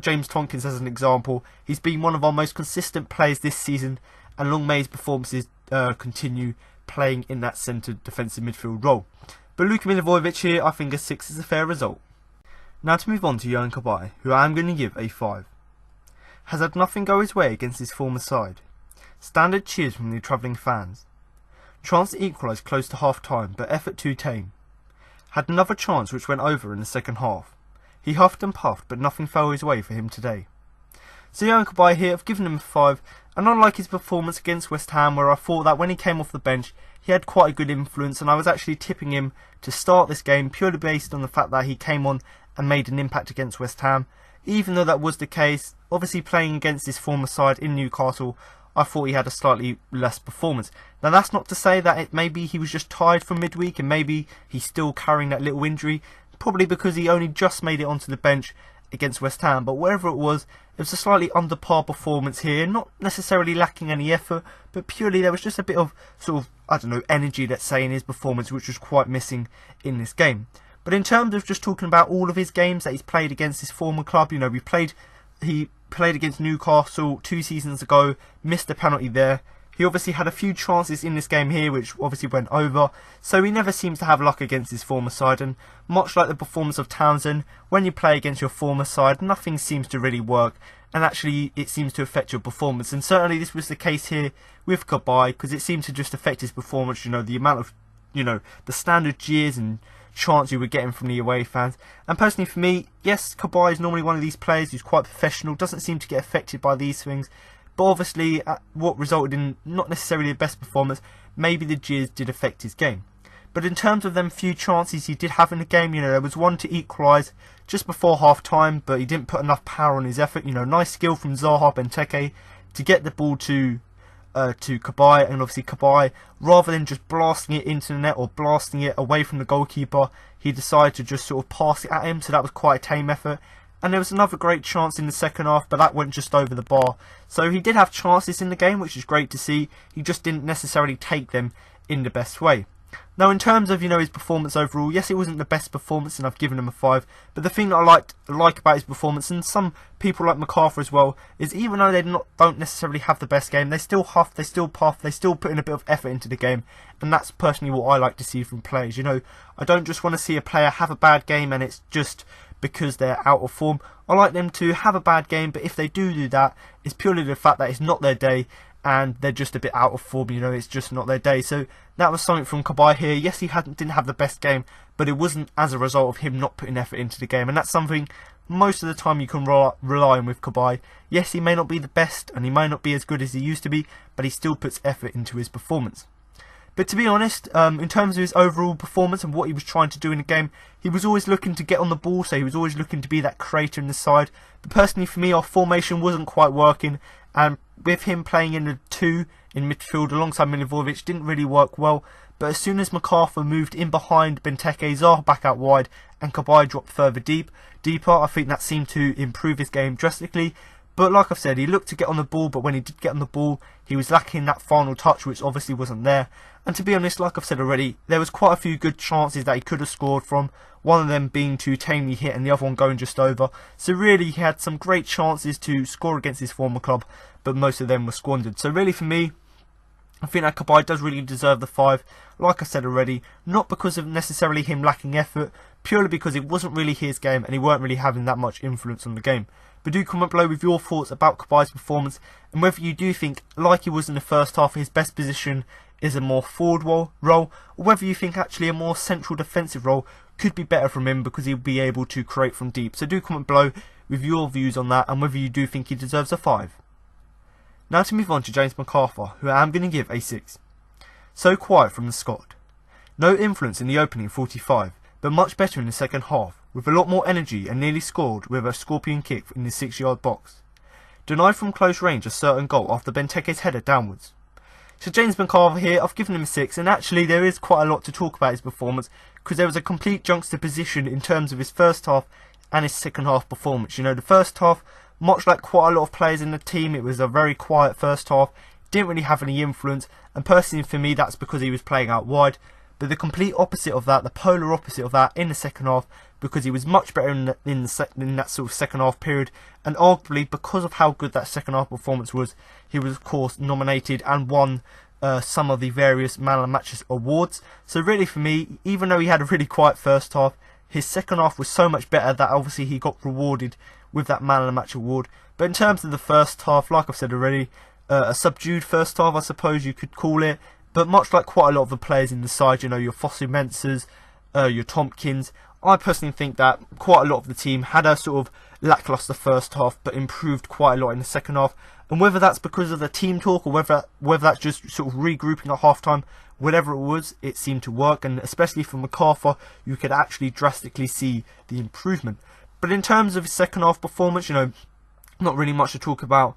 James Tompkins as an example, he's been one of our most consistent players this season, and long may his performances continue playing in that centred defensive midfield role. But Luka Milivojevic here, I think a 6 is a fair result. Now to move on to Yohan Cabaye, who I am going to give a 5. Has had nothing go his way against his former side. Standard cheers from the travelling fans. Chance to equalise close to half time, but effort too tame. Had another chance which went over in the second half. He huffed and puffed, but nothing fell his way for him today. So Yohan Cabaye here, I've given him a 5, and unlike his performance against West Ham, where I thought that when he came off the bench, he had quite a good influence, and I was actually tipping him to start this game purely based on the fact that he came on and made an impact against West Ham. Even though that was the case, obviously playing against his former side in Newcastle, I thought he had a slightly less performance. Now that's not to say that maybe he was just tired from midweek and maybe he's still carrying that little injury, probably because he only just made it onto the bench against West Ham. But wherever it was a slightly under par performance here, not necessarily lacking any effort, but purely there was just a bit of sort of, I don't know, energy, let's say, in his performance, which was quite missing in this game. But in terms of just talking about all of his games that he's played against his former club, you know, he played against Newcastle 2 seasons ago, missed a penalty there. He obviously had a few chances in this game here, which obviously went over, so he never seems to have luck against his former side, and much like the performance of Townsend, when you play against your former side, nothing seems to really work, and actually it seems to affect your performance. And certainly this was the case here with Cabaye, because it seemed to just affect his performance, you know, the amount of, you know, the standard jeers and chants you were getting from the away fans. And personally for me, yes, Cabaye is normally one of these players who's quite professional, doesn't seem to get affected by these things, but obviously what resulted in not necessarily the best performance, maybe the jeers did affect his game. But in terms of them few chances he did have in the game, you know, there was one to equalise just before half time, but he didn't put enough power on his effort. You know, nice skill from Zaha Benteke to get the ball to Cabaye, and obviously Cabaye, rather than just blasting it into the net or blasting it away from the goalkeeper, he decided to just sort of pass it at him, so that was quite a tame effort. And there was another great chance in the second half, but that went just over the bar. So he did have chances in the game, which is great to see. He just didn't necessarily take them in the best way. Now, in terms of, you know, his performance overall, yes, it wasn't the best performance, and I've given him a 5. But the thing that I like about his performance, and some people like MacArthur as well, is even though they don't necessarily have the best game, they still huff, they still puff, they still put in a bit of effort into the game, and that's personally what I like to see from players. You know, I don't just want to see a player have a bad game and it's just because they're out of form. I like them to have a bad game, but if they do that, it's purely the fact that it's not their day and they're just a bit out of form, you know, it's just not their day. So that was something from Cabaye here. Yes, he didn't have the best game, but it wasn't as a result of him not putting effort into the game, and that's something most of the time you can rely on with Cabaye. Yes, he may not be the best and he may not be as good as he used to be, but he still puts effort into his performance. But to be honest, in terms of his overall performance and what he was trying to do in the game, he was always looking to get on the ball, so he was always looking to be that creator in the side. But personally for me, our formation wasn't quite working, and with him playing in the 2 in midfield alongside Milivojevic didn't really work well. But as soon as MacArthur moved in behind Benteke, Zaha back out wide, and Cabaye dropped further deeper, I think that seemed to improve his game drastically. But like I've said, he looked to get on the ball, but when he did get on the ball, he was lacking that final touch, which obviously wasn't there. And to be honest, like I've said already, there was quite a few good chances that he could have scored from, one of them being too tamely hit and the other one going just over. So really, he had some great chances to score against his former club, but most of them were squandered. So really for me, I think that Cabaye does really deserve the 5, like I said already, not because of necessarily him lacking effort, purely because it wasn't really his game and he weren't really having that much influence on the game. But do comment below with your thoughts about Cabaye's performance, and whether you do think, like he was in the first half, his best position is a more forward role, or whether you think actually a more central defensive role could be better from him because he'll be able to create from deep. So do comment below with your views on that and whether you do think he deserves a 5. Now to move on to James MacArthur, who I am going to give a 6. So quiet from the Scot. No influence in the opening 45, but much better in the second half, with a lot more energy and nearly scored with a scorpion kick in the 6-yard box. Denied from close range a certain goal after Benteke's header downwards. So James MacArthur here, I've given him a 6, and actually there is quite a lot to talk about his performance, because there was a complete juxtaposition in terms of his first half and his second half performance. You know, the first half, much like quite a lot of players in the team, it was a very quiet first half, didn't really have any influence, and personally for me that's because he was playing out wide. But the complete opposite of that, the polar opposite of that in the second half, because he was much better in that sort of second half period, and arguably because of how good that second half performance was, he was of course nominated and won some of the various Man of the Matches awards. So really for me, even though he had a really quiet first half, his second half was so much better that obviously he got rewarded with that Man of the Match award. But in terms of the first half, like I've said already, a subdued first half I suppose you could call it. But much like quite a lot of the players in the side, you know, your Fosu Mensahs, your Tompkins, I personally think that quite a lot of the team had a sort of lacklustre first half, but improved quite a lot in the second half. And whether that's because of the team talk or whether that's just sort of regrouping at half time, whatever it was, it seemed to work. And especially for MacArthur, you could actually drastically see the improvement. But in terms of his second half performance, you know, not really much to talk about.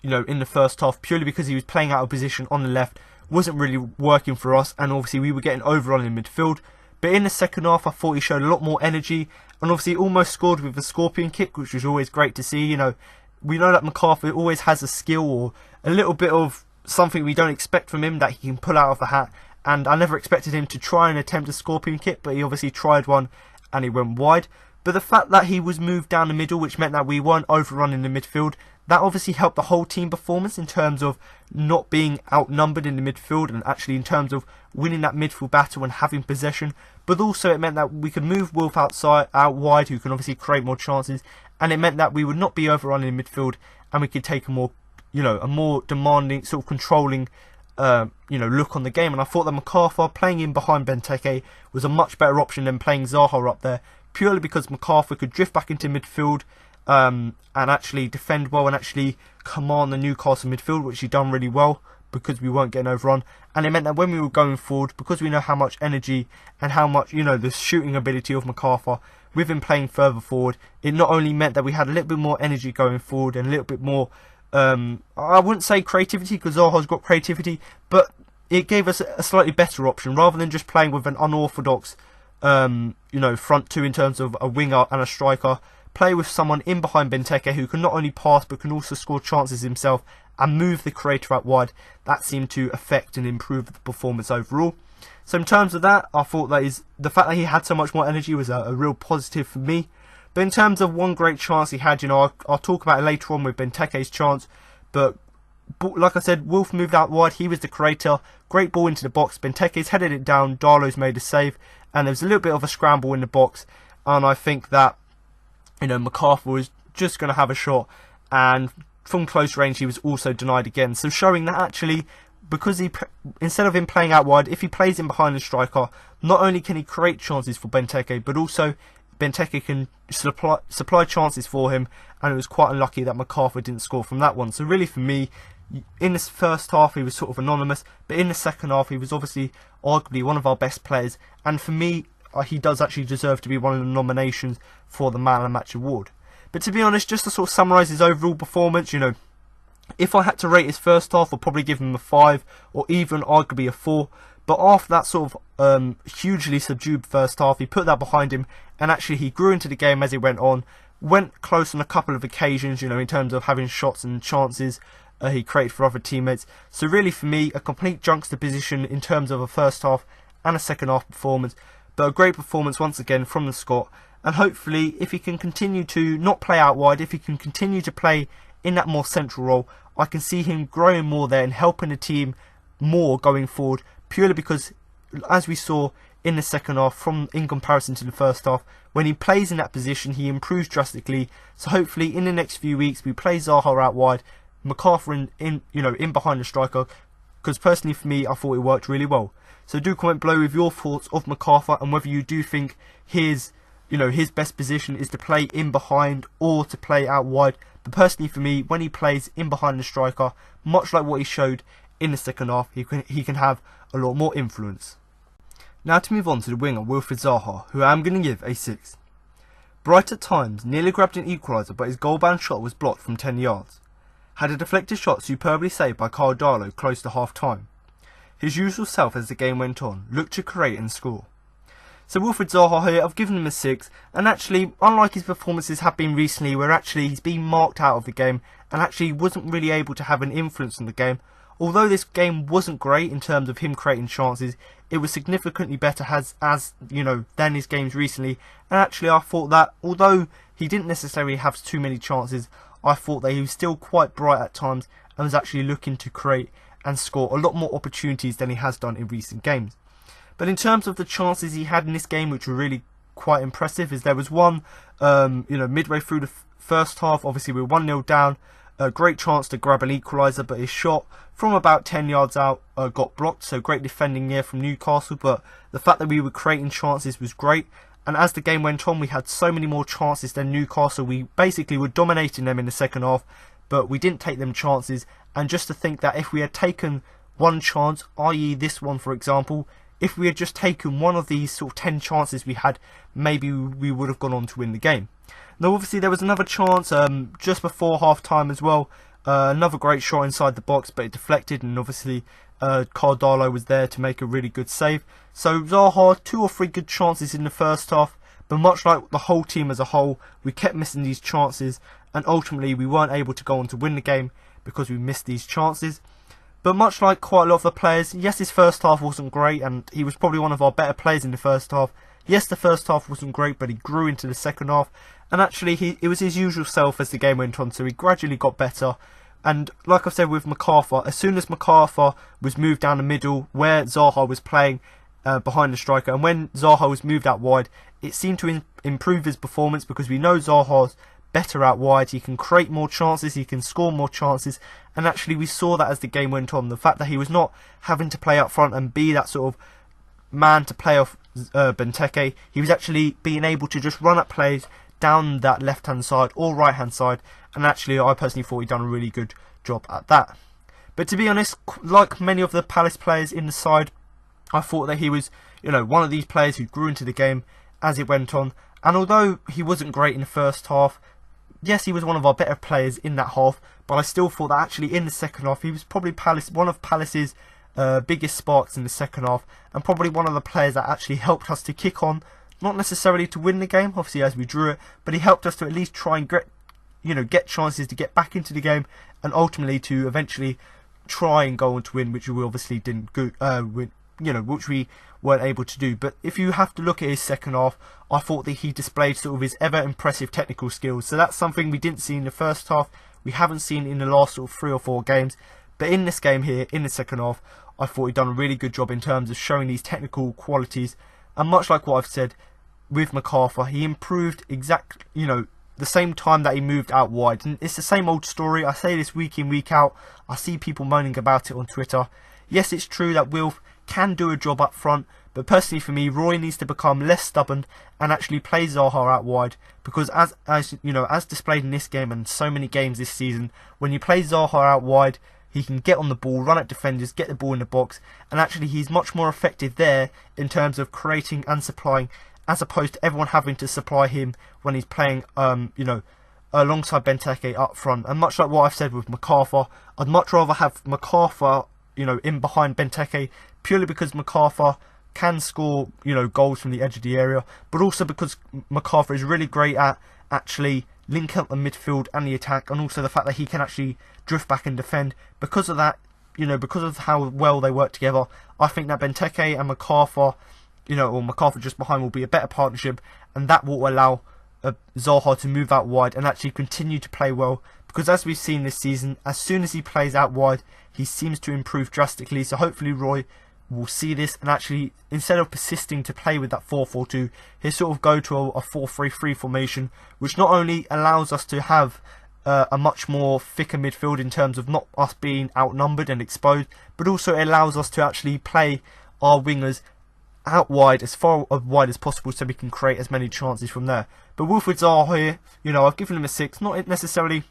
in the first half, purely because he was playing out of position on the left, wasn't really working for us, and obviously we were getting overrun in midfield. But in the second half, I thought he showed a lot more energy, and obviously almost scored with a scorpion kick, which was always great to see. We know that McCarthy always has a skill or a little bit of something we don't expect from him that he can pull out of the hat, and I never expected him to try and attempt a scorpion kick, but he obviously tried one and he went wide. But the fact that he was moved down the middle, which meant that we weren't overrunning the midfield, that obviously helped the whole team performance in terms of not being outnumbered in the midfield, and actually in terms of winning that midfield battle and having possession. But also it meant that we could move Wolf out wide, who can obviously create more chances, and it meant that we would not be overrunning in midfield, and we could take a more demanding, sort of controlling look on the game. And I thought that MacArthur playing in behind Benteke was a much better option than playing Zaha up there, purely because MacArthur could drift back into midfield and actually defend well and actually command the Newcastle midfield, which he done really well because we weren't getting overrun. And it meant that when we were going forward, because we know how much energy and how much the shooting ability of MacArthur, with him playing further forward, it not only meant that we had a little bit more energy going forward and a little bit more I wouldn't say creativity, because Zaha's got creativity, but it gave us a slightly better option rather than just playing with an unorthodox front two in terms of a winger and a striker. Play with someone in behind Benteke who can not only pass but can also score chances himself and move the creator out wide. That seemed to affect and improve the performance overall. So in terms of that, I thought that the fact that he had so much more energy was a real positive for me. But in terms of one great chance he had, I'll talk about it later on with Benteke's chance. But like I said, Wolf moved out wide. He was the creator. Great ball into the box. Benteke's headed it down. Darlow's made a save. And there was a little bit of a scramble in the box. And I think that, MacArthur was just going to have a shot. And from close range, he was also denied again. So showing that actually, because instead of him playing out wide, if he plays in behind the striker, not only can he create chances for Benteke, but also Benteke can supply chances for him, and it was quite unlucky that MacArthur didn't score from that one. So really for me, in this first half he was sort of anonymous, but in the second half he was obviously arguably one of our best players, and for me he does actually deserve to be one of the nominations for the Man of the Match award. But to be honest, just to sort of summarise his overall performance, if I had to rate his first half, I'd probably give him a 5 or even arguably a 4. But after that sort of hugely subdued first half, he put that behind him, and actually he grew into the game as it went on, went close on a couple of occasions, in terms of having shots and chances he created for other teammates. So really for me, a complete juxtaposition in terms of a first half and a second half performance, but a great performance once again from the Scot. And hopefully, if he can continue to not play out wide, if he can continue to play in that more central role, I can see him growing more there and helping the team more going forward, purely because, as we saw in the second half, in comparison to the first half, when he plays in that position, he improves drastically. So hopefully, in the next few weeks, we play Zaha out wide, MacArthur in behind the striker, because personally for me, I thought it worked really well. So do comment below with your thoughts of MacArthur and whether you do think his best position is to play in behind or to play out wide. But personally for me, when he plays in behind the striker, much like what he showed in the second half, he can have a lot more influence. Now to move on to the winger Wilfried Zaha, who I am going to give a 6. Bright at times, nearly grabbed an equaliser, but his goal-bound shot was blocked from 10 yards. Had a deflected shot superbly saved by Kyle Darlow close to half-time. His usual self as the game went on, looked to create and score. So Wilfried Zaha here, I've given him a 6, and actually, unlike his performances have been recently, where actually he's been marked out of the game, and actually wasn't really able to have an influence on the game, although this game wasn't great in terms of him creating chances, it was significantly better than his games recently. And actually I thought that, although he didn't necessarily have too many chances, I thought that he was still quite bright at times and was actually looking to create and score a lot more opportunities than he has done in recent games. But in terms of the chances he had in this game, which were really quite impressive, is there was one, midway through the first half, obviously we were 1-0 down, a great chance to grab an equaliser, but his shot from about 10 yards out got blocked, so great defending here from Newcastle. But the fact that we were creating chances was great, and as the game went on, we had so many more chances than Newcastle. We basically were dominating them in the second half, but we didn't take them chances. And just to think that if we had taken one chance, i.e. this one for example, if we had just taken one of these sort of 10 chances we had, maybe we would have gone on to win the game. Now obviously there was another chance just before half time as well, Another great shot inside the box, but it deflected, and obviously Cardalo was there to make a really good save. So Zaha, 2 or 3 good chances in the first half, but much like the whole team as a whole, we kept missing these chances, and ultimately we weren't able to go on to win the game because we missed these chances. But much like quite a lot of the players, yes, his first half wasn't great, and he was probably one of our better players in the first half. Yes, the first half wasn't great, but he grew into the second half, and actually it was his usual self as the game went on, so he gradually got better. And like I said with MacArthur, as soon as MacArthur was moved down the middle where Zaha was playing behind the striker, and when Zaha was moved out wide, it seemed to improve his performance, because we know Zaha's better out wide. He can create more chances, he can score more chances, and actually we saw that as the game went on. The fact that he was not having to play up front and be that sort of man to play off Benteke, he was actually being able to just run at plays down that left hand side or right hand side, and actually I personally thought he'd done a really good job at that. But to be honest, like many of the Palace players in the side, I thought that he was, one of these players who grew into the game as it went on. And although he wasn't great in the first half, yes, he was one of our better players in that half, but I still thought that actually in the second half he was probably one of Palace's biggest sparks in the second half, and probably one of the players that actually helped us to kick on, not necessarily to win the game, obviously as we drew it, but he helped us to at least try and get chances to get back into the game, and ultimately to eventually try and go on to win, which we obviously didn't win, which we weren't able to do. But if you have to look at his second half, I thought that he displayed sort of his ever impressive technical skills. So that's something we didn't see in the first half, we haven't seen in the last sort of 3 or 4 games. But in this game here, in the second half, I thought he'd done a really good job in terms of showing these technical qualities. And much like what I've said with MacArthur, he improved the same time that he moved out wide. And it's the same old story. I say this week in, week out. I see people moaning about it on Twitter. Yes, it's true that Wilf can do a job up front, but personally for me, Roy needs to become less stubborn and actually play Zaha out wide, because as displayed in this game and so many games this season, when you play Zaha out wide, he can get on the ball, run at defenders, get the ball in the box, and actually he's much more effective there in terms of creating and supplying, as opposed to everyone having to supply him when he's playing alongside Benteke up front. And much like what I've said with MacArthur, I'd much rather have MacArthur in behind Benteke, purely because MacArthur can score goals from the edge of the area, but also because MacArthur is really great at actually linking up the midfield and the attack, and also the fact that he can actually drift back and defend. Because of that, because of how well they work together, I think that Benteke and MacArthur, or MacArthur just behind, will be a better partnership, and that will allow Zaha to move out wide and actually continue to play well. Because as we've seen this season, as soon as he plays out wide, he seems to improve drastically. So hopefully Roy will see this, and actually, instead of persisting to play with that 4-4-2, he'll sort of go to a 4-3-3 formation, which not only allows us to have a much more thicker midfield in terms of not us being outnumbered and exposed, but also it allows us to actually play our wingers out wide, as far wide as possible, so we can create as many chances from there. But Wilfried Zaha here, I've given him a 6, not necessarily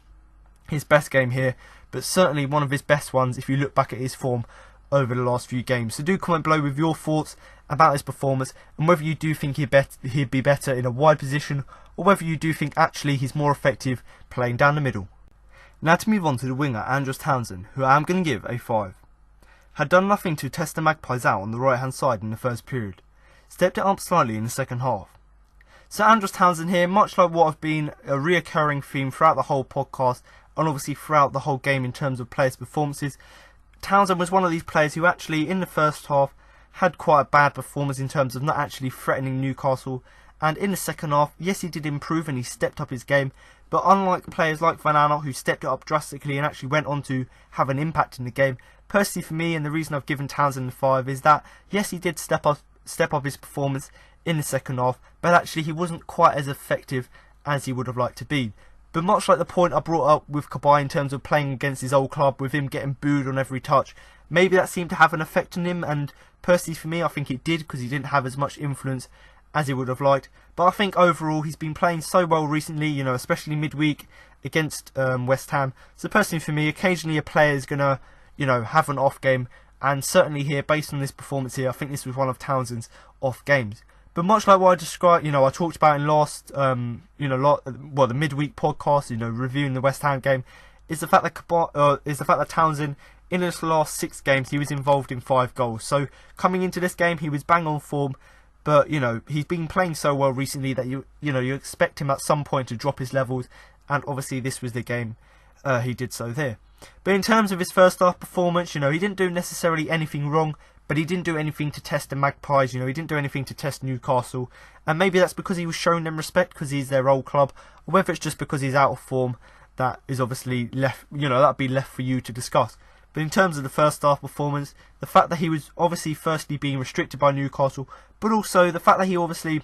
his best game here, but certainly one of his best ones if you look back at his form over the last few games. So do comment below with your thoughts about his performance, and whether you do think he'd be better in a wide position, or whether you do think actually he's more effective playing down the middle. Now to move on to the winger Andros Townsend, who I am going to give a 5. Had done nothing to test the Magpies out on the right hand side in the first period, stepped it up slightly in the second half. So Andros Townsend here, much like what have been a reoccurring theme throughout the whole podcast, and obviously throughout the whole game in terms of players' performances, Townsend was one of these players who actually in the first half had quite a bad performance in terms of not actually threatening Newcastle, and in the second half, yes, he did improve and he stepped up his game, but unlike players like Van Aanholt, who stepped it up drastically and actually went on to have an impact in the game, personally for me, and the reason I've given Townsend a 5 is that yes, he did step up his performance in the second half, but actually he wasn't quite as effective as he would have liked to be. But much like the point I brought up with Kabay in terms of playing against his old club, with him getting booed on every touch, maybe that seemed to have an effect on him, and personally for me, I think it did, because he didn't have as much influence as he would have liked. But I think overall he's been playing so well recently, especially midweek against West Ham. So personally for me, occasionally a player is going to, have an off game, and certainly here, based on this performance here, I think this was one of Townsend's off games. But much like what I described, I talked about in last, the midweek podcast, reviewing the West Ham game, is the fact that Townsend, in his last 6 games, he was involved in 5 goals. So coming into this game, he was bang on form. But, you know, he's been playing so well recently that you expect him at some point to drop his levels. And obviously this was the game he did so there. But in terms of his first half performance, you know, he didn't do necessarily anything wrong. But he didn't do anything to test the Magpies, you know, he didn't do anything to test Newcastle. And maybe that's because he was showing them respect because he's their old club. Or whether it's just because he's out of form, that is obviously left, you know, that'd be left for you to discuss. But in terms of the first half performance, the fact that he was obviously firstly being restricted by Newcastle, but also the fact that he obviously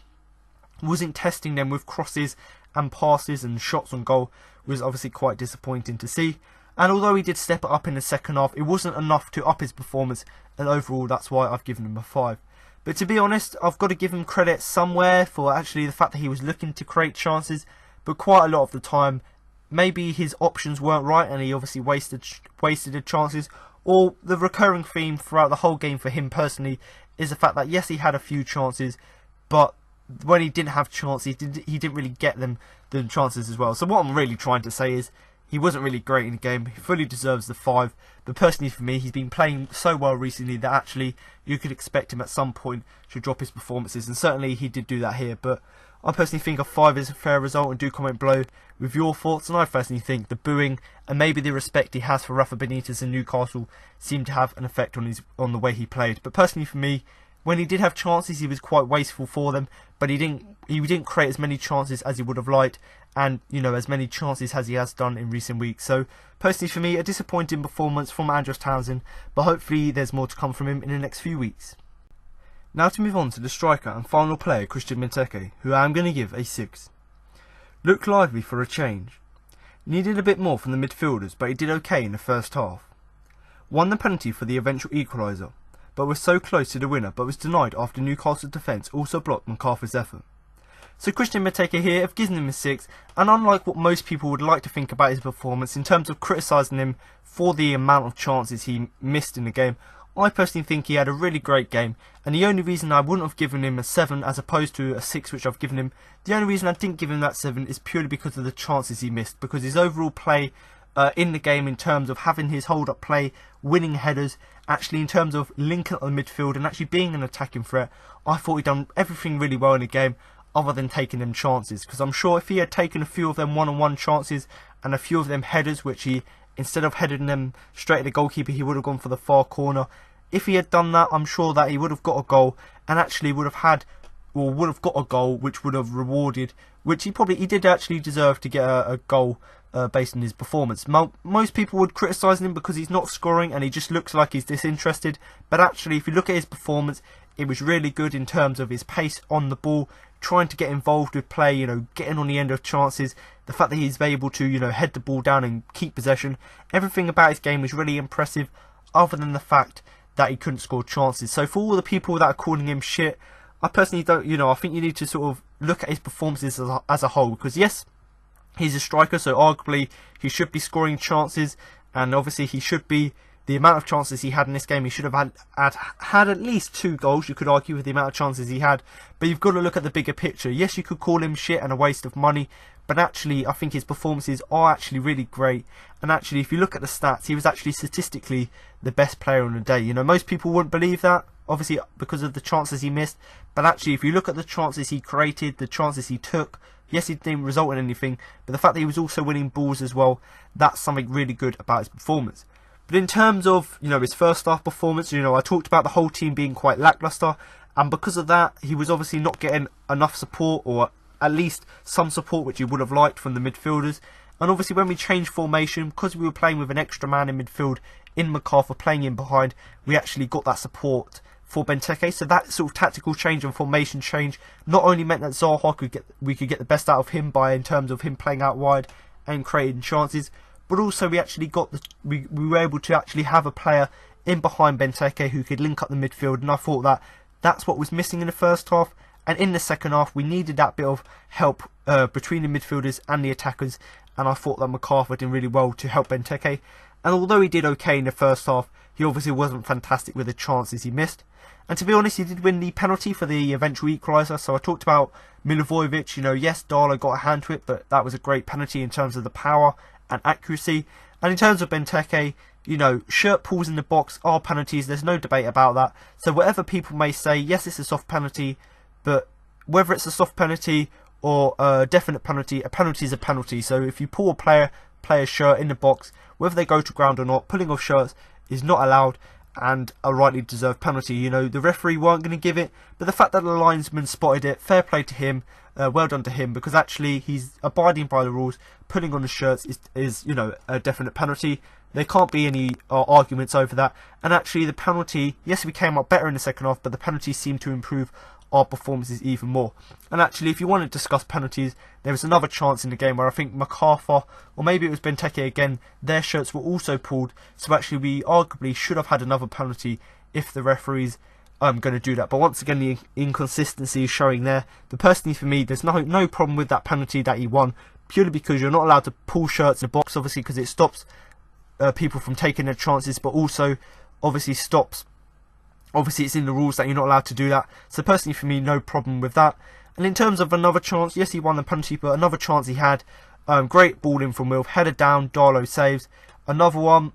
wasn't testing them with crosses and passes and shots on goal was obviously quite disappointing to see. And although he did step it up in the second half, it wasn't enough to up his performance, and overall that's why I've given him a 5. But to be honest, I've got to give him credit somewhere for actually the fact that he was looking to create chances, but quite a lot of the time maybe his options weren't right and he obviously wasted the chances. Or the recurring theme throughout the whole game for him personally is the fact that yes, he had a few chances, but when he didn't have chances, he didn't really get the chances as well. So what I'm really trying to say is he wasn't really great in the game. He fully deserves the 5. But personally for me, he's been playing so well recently that actually you could expect him at some point to drop his performances. And certainly he did do that here. But I personally think a 5 is a fair result, and do comment below with your thoughts. And I personally think the booing and maybe the respect he has for Rafa Benitez and Newcastle seemed to have an effect on the way he played. But personally for me, when he did have chances, he was quite wasteful for them, but he didn't create as many chances as he would have liked, and you know, as many chances as he has done in recent weeks. So personally for me, a disappointing performance from Andros Townsend, but hopefully there's more to come from him in the next few weeks. Now to move on to the striker and final player, Christian Benteke, who I am going to give a 6. Looked lively for a change. Needed a bit more from the midfielders, but he did okay in the first half. Won the penalty for the eventual equaliser, but was so close to the winner, but was denied after Newcastle's defence also blocked McCarthy's effort. So Christian Benteke here, I've given him a 6, and unlike what most people would like to think about his performance in terms of criticising him for the amount of chances he missed in the game, I personally think he had a really great game, and the only reason I wouldn't have given him a 7 as opposed to a 6 which I've given him, the only reason I didn't give him that 7 is purely because of the chances he missed, because his overall play in the game in terms of having his hold-up play, winning headers, actually in terms of linking up the midfield and actually being an attacking threat, I thought he'd done everything really well in the game other than taking them chances, because I'm sure if he had taken a few of them one-on-one chances and a few of them headers, which he, instead of heading them straight at the goalkeeper, he would have gone for the far corner. If he had done that, I'm sure that he would have got a goal and actually would have got a goal which would have rewarded, which he did actually deserve to get a goal based on his performance. Most people would criticise him because he's not scoring and he just looks like he's disinterested, but actually if you look at his performance, it was really good in terms of his pace on the ball, trying to get involved with play, you know, getting on the end of chances, the fact that he's able to, you know, head the ball down and keep possession. Everything about his game was really impressive, other than the fact that he couldn't score chances. So for all the people that are calling him shit, I personally don't, you know, I think you need to sort of look at his performances as a whole, because yes, he's a striker, so arguably he should be scoring chances, and obviously he should be, the amount of chances he had in this game, he should have had at least 2 goals, you could argue, with the amount of chances he had. But you've got to look at the bigger picture. Yes, you could call him shit and a waste of money, but actually I think his performances are actually really great. And actually if you look at the stats, he was actually statistically the best player on the day. You know, most people wouldn't believe that, obviously because of the chances he missed, but actually if you look at the chances he created, the chances he took, yes, he didn't result in anything, but the fact that he was also winning balls as well, that's something really good about his performance. But in terms of, you know, his first half performance, you know, I talked about the whole team being quite lacklustre, and because of that, he was obviously not getting enough support, or at least some support which he would have liked from the midfielders. And obviously when we changed formation, because we were playing with an extra man in midfield in McCarthy playing in behind, we actually got that support for Benteke. So that sort of tactical change and formation change not only meant that Zaha we could get the best out of him in terms of him playing out wide and creating chances, but also we actually we were able to actually have a player in behind Benteke who could link up the midfield, and I thought that that's what was missing in the first half. And in the second half, we needed that bit of help between the midfielders and the attackers, and I thought that McCarthy did really well to help Benteke. And although he did okay in the first half, he obviously wasn't fantastic with the chances he missed. And to be honest, he did win the penalty for the eventual equaliser. So I talked about Milivojevic, you know, yes, Darlow got a hand to it, but that was a great penalty in terms of the power and accuracy. And in terms of Benteke, you know, shirt pulls in the box are penalties. There's no debate about that. So whatever people may say, yes, it's a soft penalty, but whether it's a soft penalty or a definite penalty, a penalty is a penalty. So if you pull a player's shirt in the box, whether they go to ground or not, pulling off shirts is not allowed and a rightly deserved penalty. You know, the referee weren't going to give it, but the fact that the linesman spotted it, fair play to him, well done to him, because actually he's abiding by the rules. Pulling on the shirts is you know, a definite penalty. There can't be any arguments over that. And actually the penalty, yes, we came up better in the second half, but the penalty seemed to improve our performances even more. And actually, if you want to discuss penalties, there was another chance in the game where I think MacArthur, or maybe it was Benteke again, their shirts were also pulled. So actually we arguably should have had another penalty if the referees going to do that. But once again, the inconsistency is showing there. But personally for me, there's no problem with that penalty that he won, purely because you're not allowed to pull shirts in the box, obviously, because it stops people from taking their chances, but also obviously stops, obviously it's in the rules that you're not allowed to do that. So personally for me, no problem with that. And in terms of another chance, yes, he won the penalty, but another chance he had, great ball in from Wilf, headed down, Darlow saves. Another one,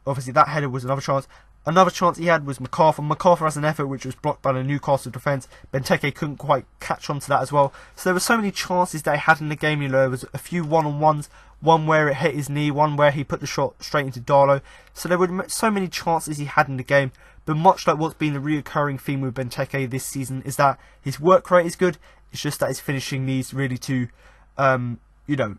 obviously that header was another chance. Another chance he had was MacArthur. MacArthur has an effort which was blocked by the Newcastle defence. Benteke couldn't quite catch on to that as well. So there were so many chances that he had in the game. You know, there was a few one-on-ones, one where it hit his knee, one where he put the shot straight into Darlow. So there were so many chances he had in the game. But much like what's been the reoccurring theme with Benteke this season is that his work rate is good. It's just that his finishing needs really to,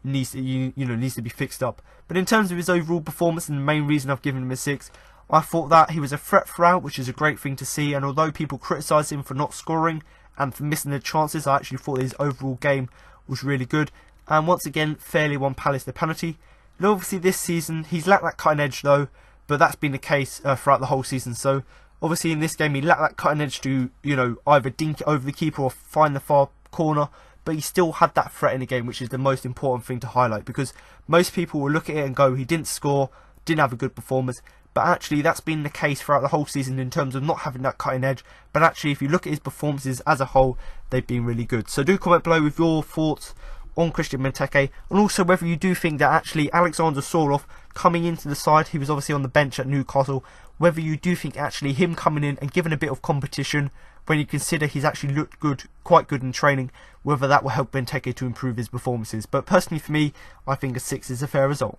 needs to be fixed up. But in terms of his overall performance, and the main reason I've given him a 6, I thought that he was a threat throughout, which is a great thing to see. And although people criticised him for not scoring and for missing the chances, I actually thought his overall game was really good. And once again, fairly won Palace the penalty. And obviously this season, he's lacked that cutting edge though, but that's been the case throughout the whole season. So obviously in this game, he lacked that cutting edge to, you know, either dink it over the keeper or find the far corner. But he still had that threat in the game, which is the most important thing to highlight, because most people will look at it and go, he didn't score, didn't have a good performance. But actually that's been the case throughout the whole season in terms of not having that cutting edge. But actually if you look at his performances as a whole, they've been really good. So do comment below with your thoughts on Christian Benteke, and also whether you do think that actually Alexander Soroff coming into the side, he was obviously on the bench at Newcastle, whether you do think actually him coming in and giving a bit of competition when you consider he's actually looked good, quite good in training, whether that will help Benteke to improve his performances. But personally for me, I think a 6 is a fair result.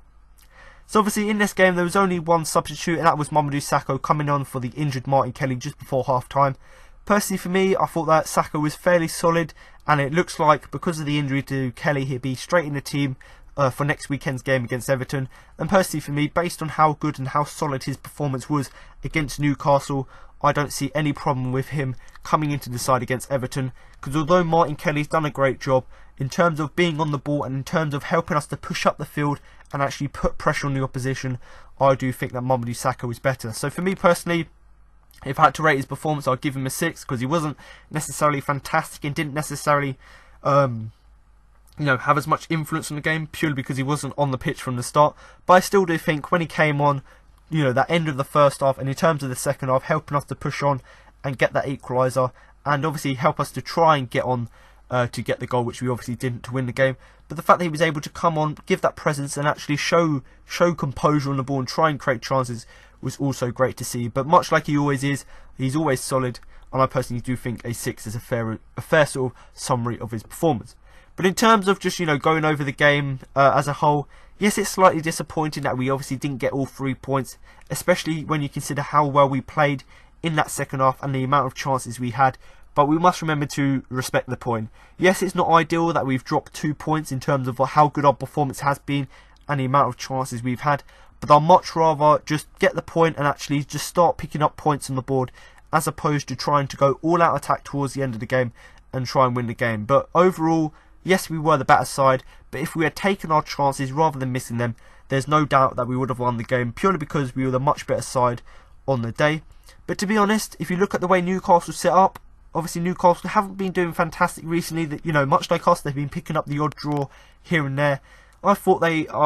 So obviously in this game there was only one substitute, and that was Mamadou Sakho coming on for the injured Martin Kelly just before half time. Personally for me, I thought that Sakho was fairly solid, and it looks like because of the injury to Kelly, he'll be straight in the team for next weekend's game against Everton. And personally for me, based on how good and how solid his performance was against Newcastle, I don't see any problem with him coming into the side against Everton, because although Martin Kelly's done a great job in terms of being on the ball and in terms of helping us to push up the field and actually put pressure on the opposition, I do think that Mamadou Sakho is better. So for me personally, if I had to rate his performance, I'd give him a 6, because he wasn't necessarily fantastic and didn't necessarily have as much influence on the game, purely because he wasn't on the pitch from the start. But I still do think when he came on, you know, that end of the first half and in terms of the second half, helping us to push on and get that equaliser, and obviously help us to try and get on to get the goal, which we obviously didn't to win the game. But the fact that he was able to come on, give that presence and actually show composure on the ball and try and create chances was also great to see. But much like he always is, he's always solid, and I personally do think a 6 is a fair sort of summary of his performance. But in terms of just, you know, going over the game as a whole, yes, it's slightly disappointing that we obviously didn't get all 3 points, especially when you consider how well we played in that second half and the amount of chances we had. But we must remember to respect the point. Yes, it's not ideal that we've dropped 2 points in terms of how good our performance has been and the amount of chances we've had. But I'd much rather just get the point and actually just start picking up points on the board, as opposed to trying to go all out attack towards the end of the game and try and win the game. But overall, yes, we were the better side, but if we had taken our chances rather than missing them, there's no doubt that we would have won the game, purely because we were the much better side on the day. But to be honest, if you look at the way Newcastle set up, obviously Newcastle haven't been doing fantastic recently. That, you know, much like us, they've been picking up the odd draw here and there. I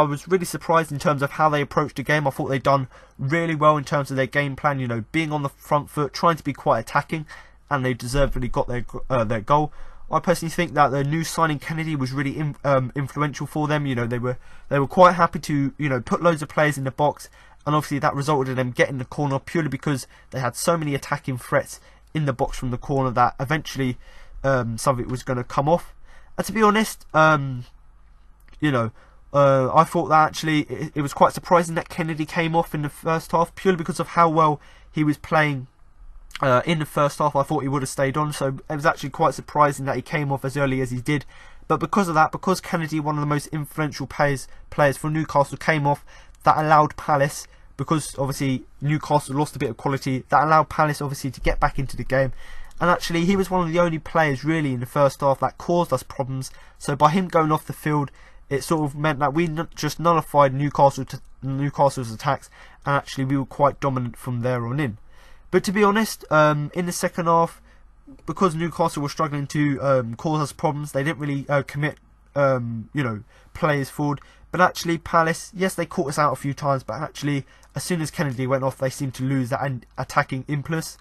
was really surprised in terms of how they approached the game. I thought they'd done really well in terms of their game plan, you know, being on the front foot, trying to be quite attacking, and they deservedly got their goal. I personally think that the new signing Kennedy was really influential for them. You know, they were quite happy to, you know, put loads of players in the box, and obviously that resulted in them getting the corner purely because they had so many attacking threats in the box from the corner that eventually some of it was going to come off. And to be honest, you know, I thought that actually it was quite surprising that Kennedy came off in the first half purely because of how well he was playing in the first half. I thought he would have stayed on, so it was actually quite surprising that he came off as early as he did. But because of that, because Kennedy, one of the most influential players for Newcastle, came off, that allowed Palace, because obviously Newcastle lost a bit of quality, that allowed Palace obviously to get back into the game. And actually he was one of the only players really in the first half that caused us problems. So by him going off the field, it sort of meant that we just nullified Newcastle's attacks, and actually we were quite dominant from there on in. But to be honest, in the second half, because Newcastle were struggling to cause us problems, they didn't really commit you know, players forward. But actually Palace, yes, they caught us out a few times, but actually as soon as Kennedy went off, they seemed to lose that attacking impulse.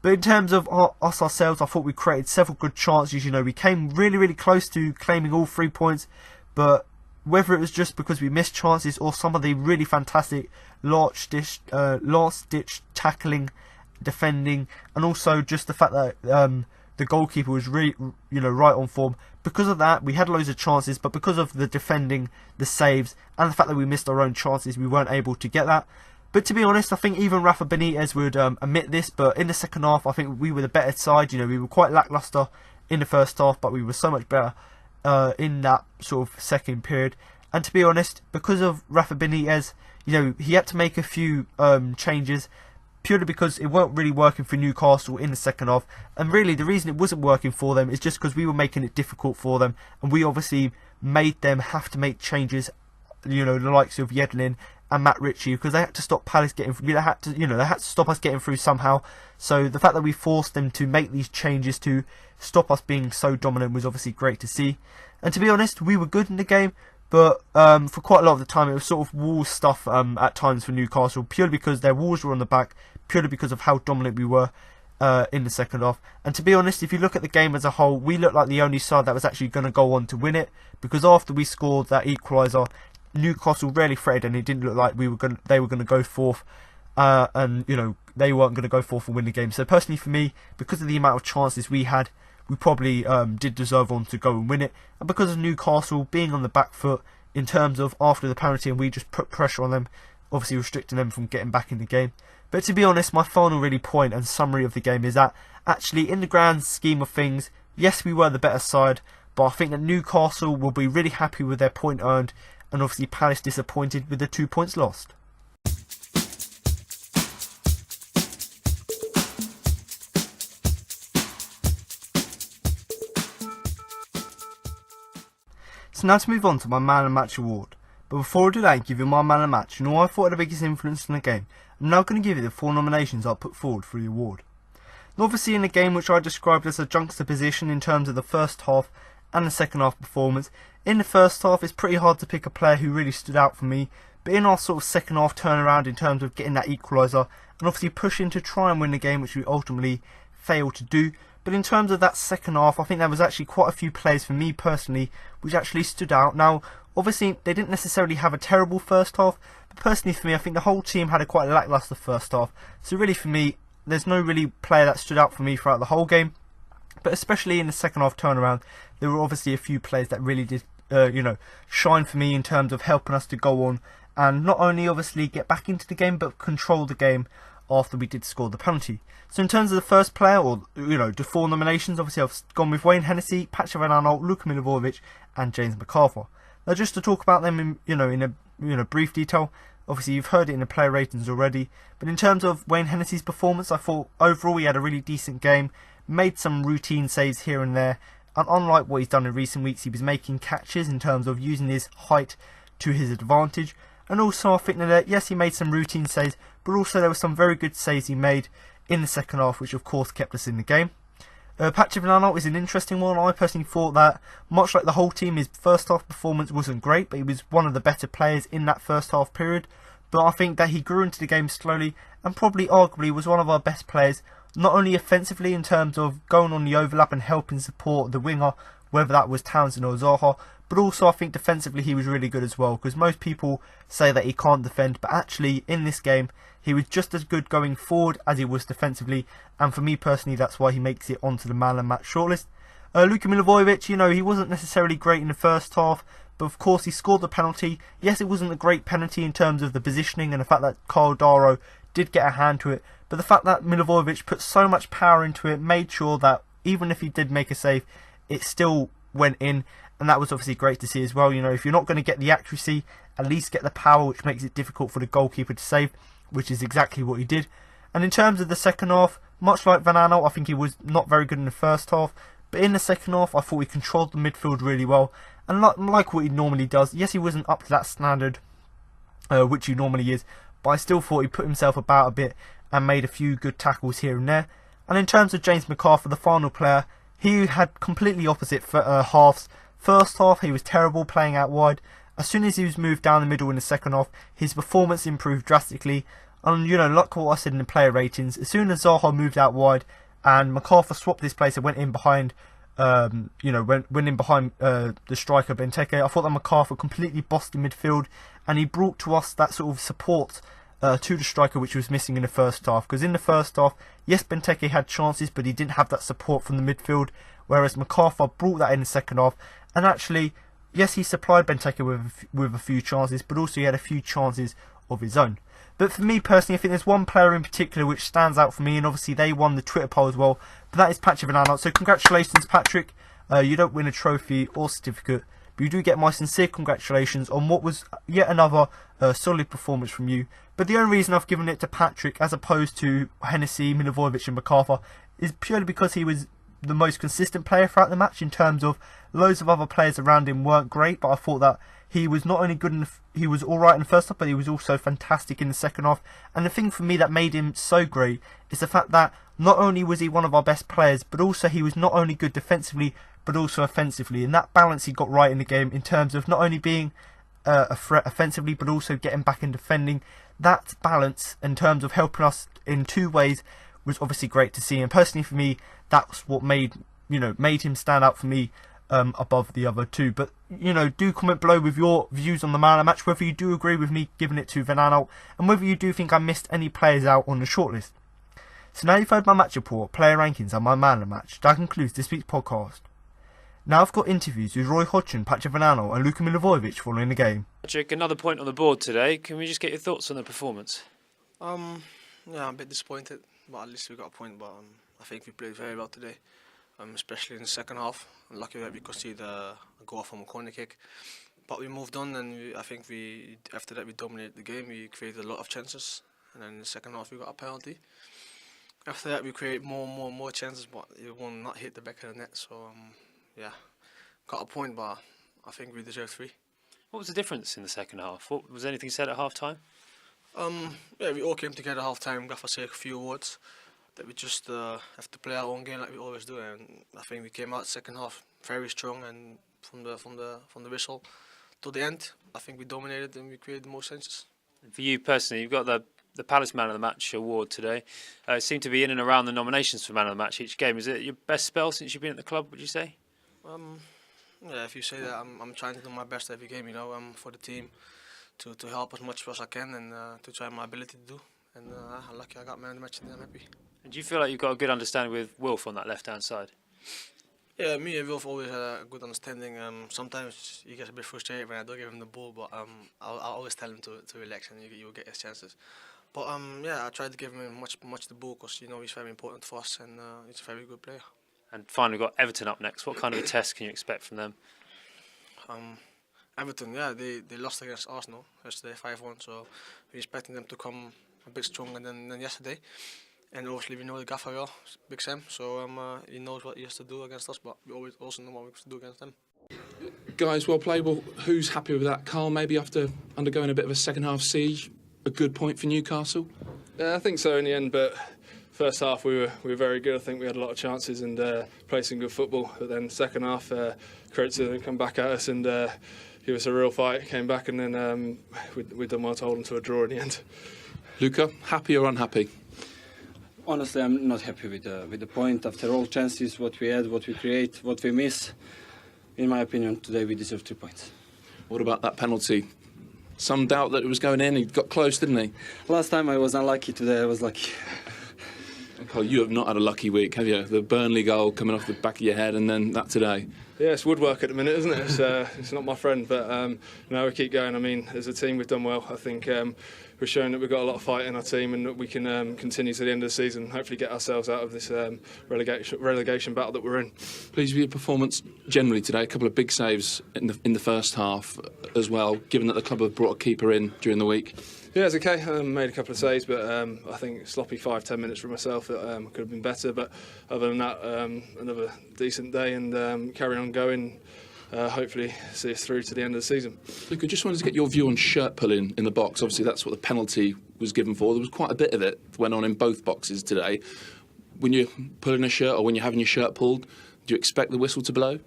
But in terms of us ourselves, I thought we created several good chances. You know, we came really, really close to claiming all 3 points, but whether it was just because we missed chances or some of the really fantastic last-ditch tackling, defending, and also just the fact that the goalkeeper was really, you know, right on form. Because of that, we had loads of chances, but because of the defending, the saves, and the fact that we missed our own chances, we weren't able to get that. But to be honest, I think even Rafa Benitez would admit this, but in the second half, I think we were the better side. You know, we were quite lacklustre in the first half, but we were so much better in that sort of second period. And to be honest, because of Rafa Benitez, you know, he had to make a few changes, purely because it weren't really working for Newcastle in the second half. And really, the reason it wasn't working for them is just because we were making it difficult for them, and we obviously made them have to make changes. You know, the likes of Yedlin and Matt Ritchie, because they had to stop Palace getting. They had to stop us getting through somehow. So the fact that we forced them to make these changes to stop us being so dominant was obviously great to see. And to be honest, we were good in the game, but for quite a lot of the time it was sort of wall stuff at times for Newcastle, purely because their walls were on the back, purely because of how dominant we were in the second half. And to be honest, if you look at the game as a whole, we looked like the only side that was actually going to go on to win it, because after we scored that equaliser, Newcastle rarely fretted, and it didn't look like they were going to go forth, and you know, they weren't going to go forth and win the game. So personally for me, because of the amount of chances we had, we probably did deserve on to go and win it. And because of Newcastle being on the back foot in terms of after the penalty, and we just put pressure on them, obviously restricting them from getting back in the game. But to be honest, my final really point and summary of the game is that actually in the grand scheme of things, yes, we were the better side, but I think that Newcastle will be really happy with their point earned, and obviously Palace disappointed with the 2 points lost. So now to move on to my Man of the Match award. But before I do that and give you my Man of the Match and all I thought had the biggest influence in the game, I'm now going to give you the 4 nominations I put forward for the award. And obviously in a game which I described as a juxtaposition in terms of the first half and the second half performance, in the first half it's pretty hard to pick a player who really stood out for me, but in our sort of second half turnaround in terms of getting that equaliser and obviously pushing to try and win the game, which we ultimately failed to do. But in terms of that second half, I think there was actually quite a few players for me personally which actually stood out. Now obviously they didn't necessarily have a terrible first half, but personally for me I think the whole team had a quite lacklustre first half. So really for me, there's no really player that stood out for me throughout the whole game. But especially in the second half turnaround, there were obviously a few players that really did shine for me in terms of helping us to go on and not only obviously get back into the game, but control the game after we did score the penalty. So in terms of the first player, or the 4 nominations, obviously I've gone with Wayne Hennessy, Patrick Van Aanholt, Luka Milivojevic and James McArthur. Now just to talk about them in a brief detail, obviously you've heard it in the player ratings already, but in terms of Wayne Hennessy's performance, I thought overall he had a really decent game, made some routine saves here and there, and unlike what he's done in recent weeks, he was making catches in terms of using his height to his advantage. And also I think that yes, he made some routine saves, but also there were some very good saves he made in the second half, which of course kept us in the game. Patrick Van Aanholt is an interesting one. I personally thought that, much like the whole team, his first half performance wasn't great, but he was one of the better players in that first half period. But I think that he grew into the game slowly and probably arguably was one of our best players not only offensively in terms of going on the overlap and helping support the winger, whether that was Townsend or Zaha, but also I think defensively he was really good as well, because most people say that he can't defend, but actually in this game he was just as good going forward as he was defensively, and for me personally that's why he makes it onto the man of the match shortlist. Luka Milivojevic, he wasn't necessarily great in the first half, but of course he scored the penalty. Yes, it wasn't a great penalty in terms of the positioning and the fact that Kyle Darrow did get a hand to it, but the fact that Milivojevic put so much power into it made sure that even if he did make a save, it still went in, and that was obviously great to see as well. If you're not going to get the accuracy, at least get the power, which makes it difficult for the goalkeeper to save, which is exactly what he did. And in terms of the second half, much like Van Aanholt, I think he was not very good in the first half, but in the second half I thought he controlled the midfield really well, and like what he normally does. Yes, he wasn't up to that standard, which he normally is, but I still thought he put himself about a bit and made a few good tackles here and there. And in terms of James McArthur, the final player, he had completely opposite halves. First half he was terrible playing out wide. As soon as he was moved down the middle in the second half, his performance improved drastically. And like what I said in the player ratings, as soon as Zaha moved out wide and McArthur swapped his place and went in behind, went in behind the striker Benteke, I thought that McArthur completely bossed the midfield, and he brought to us that sort of support to the striker which was missing in the first half. Because in the first half, yes, Benteke had chances, but he didn't have that support from the midfield, whereas McArthur brought that in the second half. And actually, yes, he supplied Benteke with a few chances, but also he had a few chances of his own. But for me personally, I think there's one player in particular which stands out for me, and obviously they won the Twitter poll as well, but that is Patrick Van Aanholt. So congratulations, Patrick. You don't win a trophy or certificate, but you do get my sincere congratulations on what was yet another solid performance from you. But the only reason I've given it to Patrick as opposed to Hennessy, Milivojevic and McArthur is purely because he was the most consistent player throughout the match. In terms of loads of other players around him weren't great, but I thought that he was not only good he was alright in the first half, but he was also fantastic in the second half. And the thing for me that made him so great is the fact that not only was he one of our best players, but also he was not only good defensively but also offensively, and that balance he got right in the game in terms of not only being a threat offensively but also getting back and defending. That balance in terms of helping us in two ways was obviously great to see, and personally for me that's what made him stand out for me above the other two. But do comment below with your views on the man of the match, whether you do agree with me giving it to Van Aanholt and whether you do think I missed any players out on the shortlist. So now you've heard my match report, player rankings and my man of the match. That concludes this week's podcast. Now I've got interviews with Roy Hodgson, Patrick Van Aanholt and Luka Milivojevic following the game. Patrick, another point on the board today. Can we just get your thoughts on the performance? Yeah, I'm a bit disappointed, but at least we got a point. But I think we played very well today, especially in the second half. I'm lucky that we could see the goal from a corner kick. But we moved on, and I think after that we dominated the game. We created a lot of chances, and then in the second half we got a penalty. After that we created more chances, but it will not hit the back of the net. So yeah, got a point, but I think we deserve 3. What was the difference in the second half? Was anything said at half time? Yeah, we all came together half time. Gaffer said a few words that we just have to play our own game like we always do, and I think we came out second half very strong, and from the whistle to the end, I think we dominated and we created the most chances. For you personally, you've got the Palace Man of the Match award today. It seemed to be in and around the nominations for Man of the Match each game. Is it your best spell since you've been at the club, would you say? Yeah, if you say that, I'm trying to do my best every game, for the team, to help as much as I can, and to try my ability to do. And I'm lucky I got Man of the Match today. I'm happy. And do you feel like you've got a good understanding with Wilf on that left-hand side? Yeah, me and Wilf always had a good understanding. Sometimes he gets a bit frustrated when I don't give him the ball, but I always tell him to relax and you'll get his chances. But yeah, I try to give him much the ball because he's very important for us, and he's a very good player. And finally, we've got Everton up next. What kind of a test can you expect from them? Everton, yeah, they lost against Arsenal yesterday 5-1, so we're expecting them to come a bit stronger than yesterday. And obviously we know the gaffer well, Big Sam, so he knows what he has to do against us, but we always also know what we have to do against them. Guys, well played. Well, who's happy with that? Carl, maybe after undergoing a bit of a second half siege, a good point for Newcastle? Yeah, I think so in the end, but first half we were very good. I think we had a lot of chances and played some good football. But then second half, Kreutzer come back at us and give us a real fight. Came back and then we done well to hold them to a draw in the end. Luka, happy or unhappy? Honestly, I'm not happy with the point. After all chances, what we had, what we create, what we miss, in my opinion, today we deserve 3 points. What about that penalty? Some doubt that it was going in. He got close, didn't he? Last time I was unlucky, today I was lucky. Carl, you have not had a lucky week, have you? The Burnley goal coming off the back of your head and then that today. Yeah, it's woodwork at the minute, isn't it? It's not my friend, but no, we keep going. I mean, as a team, we've done well. I think we're showing that we've got a lot of fight in our team and that we can continue to the end of the season, hopefully get ourselves out of this relegation battle that we're in. Pleased with your performance generally today. A couple of big saves in the first half as well, given that the club have brought a keeper in during the week. Yeah, it's okay. Made a couple of saves, but I think sloppy 5-10 minutes for myself that could have been better. But other than that, another decent day and carry on going. Hopefully see us through to the end of the season. Luka, just wanted to get your view on shirt pulling in the box. Obviously, that's what the penalty was given for. There was quite a bit of it went on in both boxes today. When you're pulling a shirt or when you're having your shirt pulled, do you expect the whistle to blow?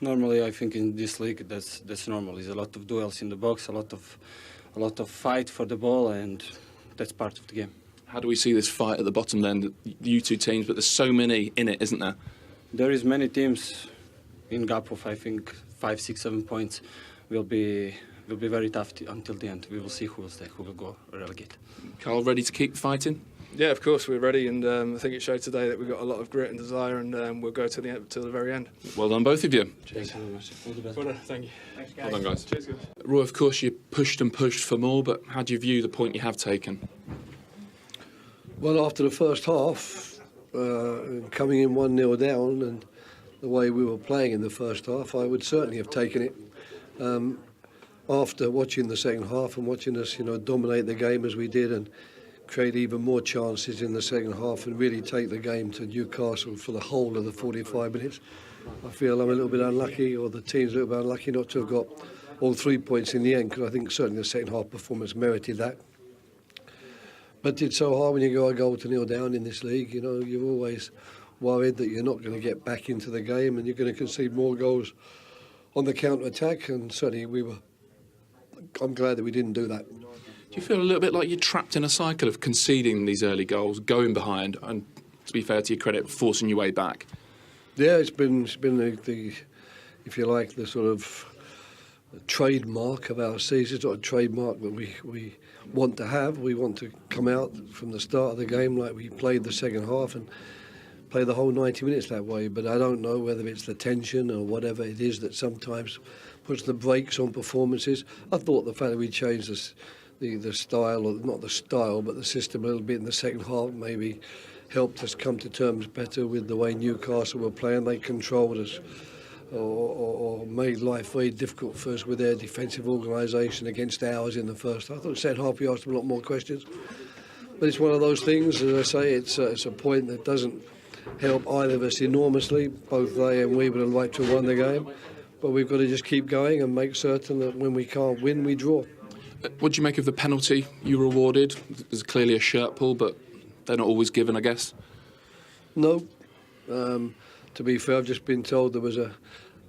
Normally, I think in this league that's normal. There's a lot of duels in the box, a lot of fight for the ball, and that's part of the game. How do we see this fight at the bottom then? You two teams, but there's so many in it, isn't there? There is many teams in gap of, I think, 5, 6, 7 points. Will be very tough until the end. We will see who will stay, who will go relegate. Carl, ready to keep fighting? Yeah, of course we're ready, and I think it showed today that we've got a lot of grit and desire, and we'll go to the very end. Well done, both of you. Cheers. Thank you very much. All the best. Well done, thank you. Thanks, Well done, guys. Cheers, guys. Roy, of course, you pushed and pushed for more, but how do you view the point you have taken? Well, after the first half, coming in 1-0 down and the way we were playing in the first half, I would certainly have taken it. After watching the second half and watching us, dominate the game as we did and create even more chances in the second half and really take the game to Newcastle for the whole of the 45 minutes, I feel I'm a little bit unlucky, or the team's a little bit unlucky not to have got all 3 points in the end, because I think certainly the second half performance merited that. But it's so hard when you go a goal to nil down in this league. You're always worried that you're not going to get back into the game and you're going to concede more goals on the counter-attack, and certainly I'm glad that we didn't do that. Do you feel a little bit like you're trapped in a cycle of conceding these early goals, going behind, and, to be fair to your credit, forcing your way back? Yeah, it's been the if you like, the sort of trademark of our season. It's not a trademark that we want to have. We want to come out from the start of the game like we played the second half and play the whole 90 minutes that way. But I don't know whether it's the tension or whatever it is that sometimes puts the brakes on performances. I thought the fact that we changed the style, or not the style, but the system a little bit in the second half maybe helped us come to terms better with the way Newcastle were playing. They controlled us or made life very difficult for us with their defensive organisation against ours in the first half. I thought the second half we asked them a lot more questions. But it's one of those things, as I say, it's a point that doesn't help either of us enormously. Both they and we would have liked to have won the game. But we've got to just keep going and make certain that when we can't win, we draw. What do you make of the penalty you were awarded? There's clearly a shirt pull, but they're not always given, I guess. No. To be fair, I've just been told there was an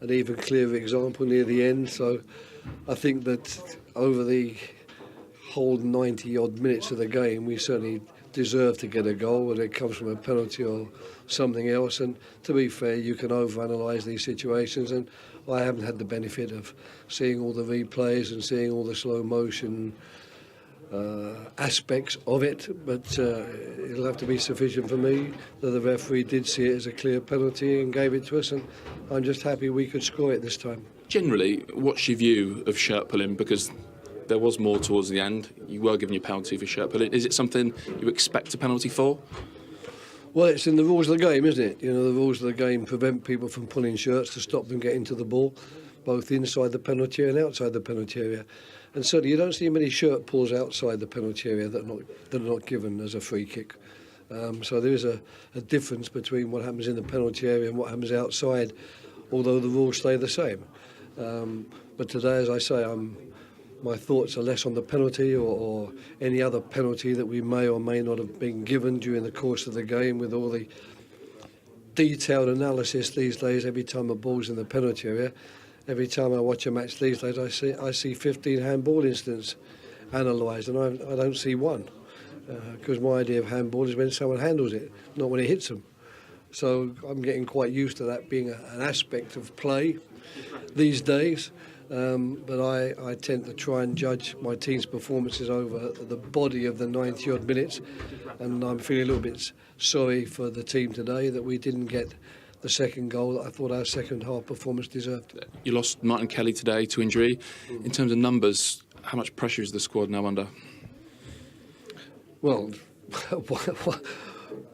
even clearer example near the end. So I think that over the whole 90-odd minutes of the game, we certainly deserve to get a goal, whether it comes from a penalty or something else. And to be fair, you can overanalyse these situations, and I haven't had the benefit of seeing all the replays and seeing all the slow motion aspects of it, but it'll have to be sufficient for me that the referee did see it as a clear penalty and gave it to us, and I'm just happy we could score it this time. Generally, what's your view of shirt pulling? Because there was more towards the end. You were given your penalty for shirt pulling. Is it something you expect a penalty for? Well, it's in the rules of the game, isn't it? The rules of the game prevent people from pulling shirts to stop them getting to the ball, both inside the penalty area and outside the penalty area. And certainly you don't see many shirt pulls outside the penalty area that are not given as a free kick. So there is a difference between what happens in the penalty area and what happens outside, although the rules stay the same. But today, as I say, my thoughts are less on the penalty or any other penalty that we may or may not have been given during the course of the game, with all the detailed analysis these days. Every time a ball's in the penalty area, every time I watch a match these days, I see 15 handball incidents analysed, and I don't see one. because my idea of handball is when someone handles it, not when it hits them. So I'm getting quite used to that being an aspect of play these days. But I tend to try and judge my team's performances over the body of the 90-odd minutes, and I'm feeling a little bit sorry for the team today that we didn't get the second goal that I thought our second half performance deserved. You lost Martin Kelly today to injury. In terms of numbers, how much pressure is the squad now under? Well,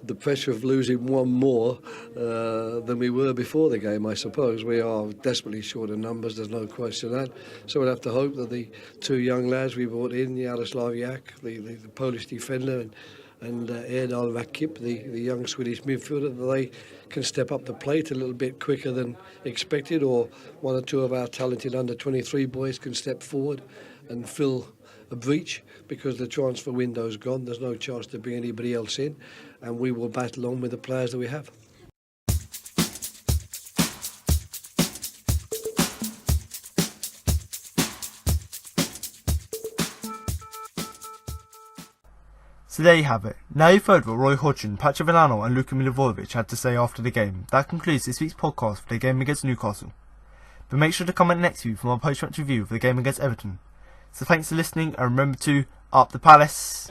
the pressure of losing one more than we were before the game, I suppose. We are desperately short of numbers, there's no question of that. So we'll have to hope that the two young lads we brought in, Jaroslav Jak, the Polish defender, and Erdal Rakip, the young Swedish midfielder, that they can step up the plate a little bit quicker than expected, or one or two of our talented under-23 boys can step forward and fill a breach, because the transfer window's gone. There's no chance to bring anybody else in, and we will battle on with the players that we have. So there you have it. Now you've heard what Roy Hodgson, Patrick Villano and Luka Milivojevic had to say after the game. That concludes this week's podcast for the game against Newcastle. But make sure to comment next week for my post-match review of the game against Everton. So thanks for listening, and remember to up the Palace.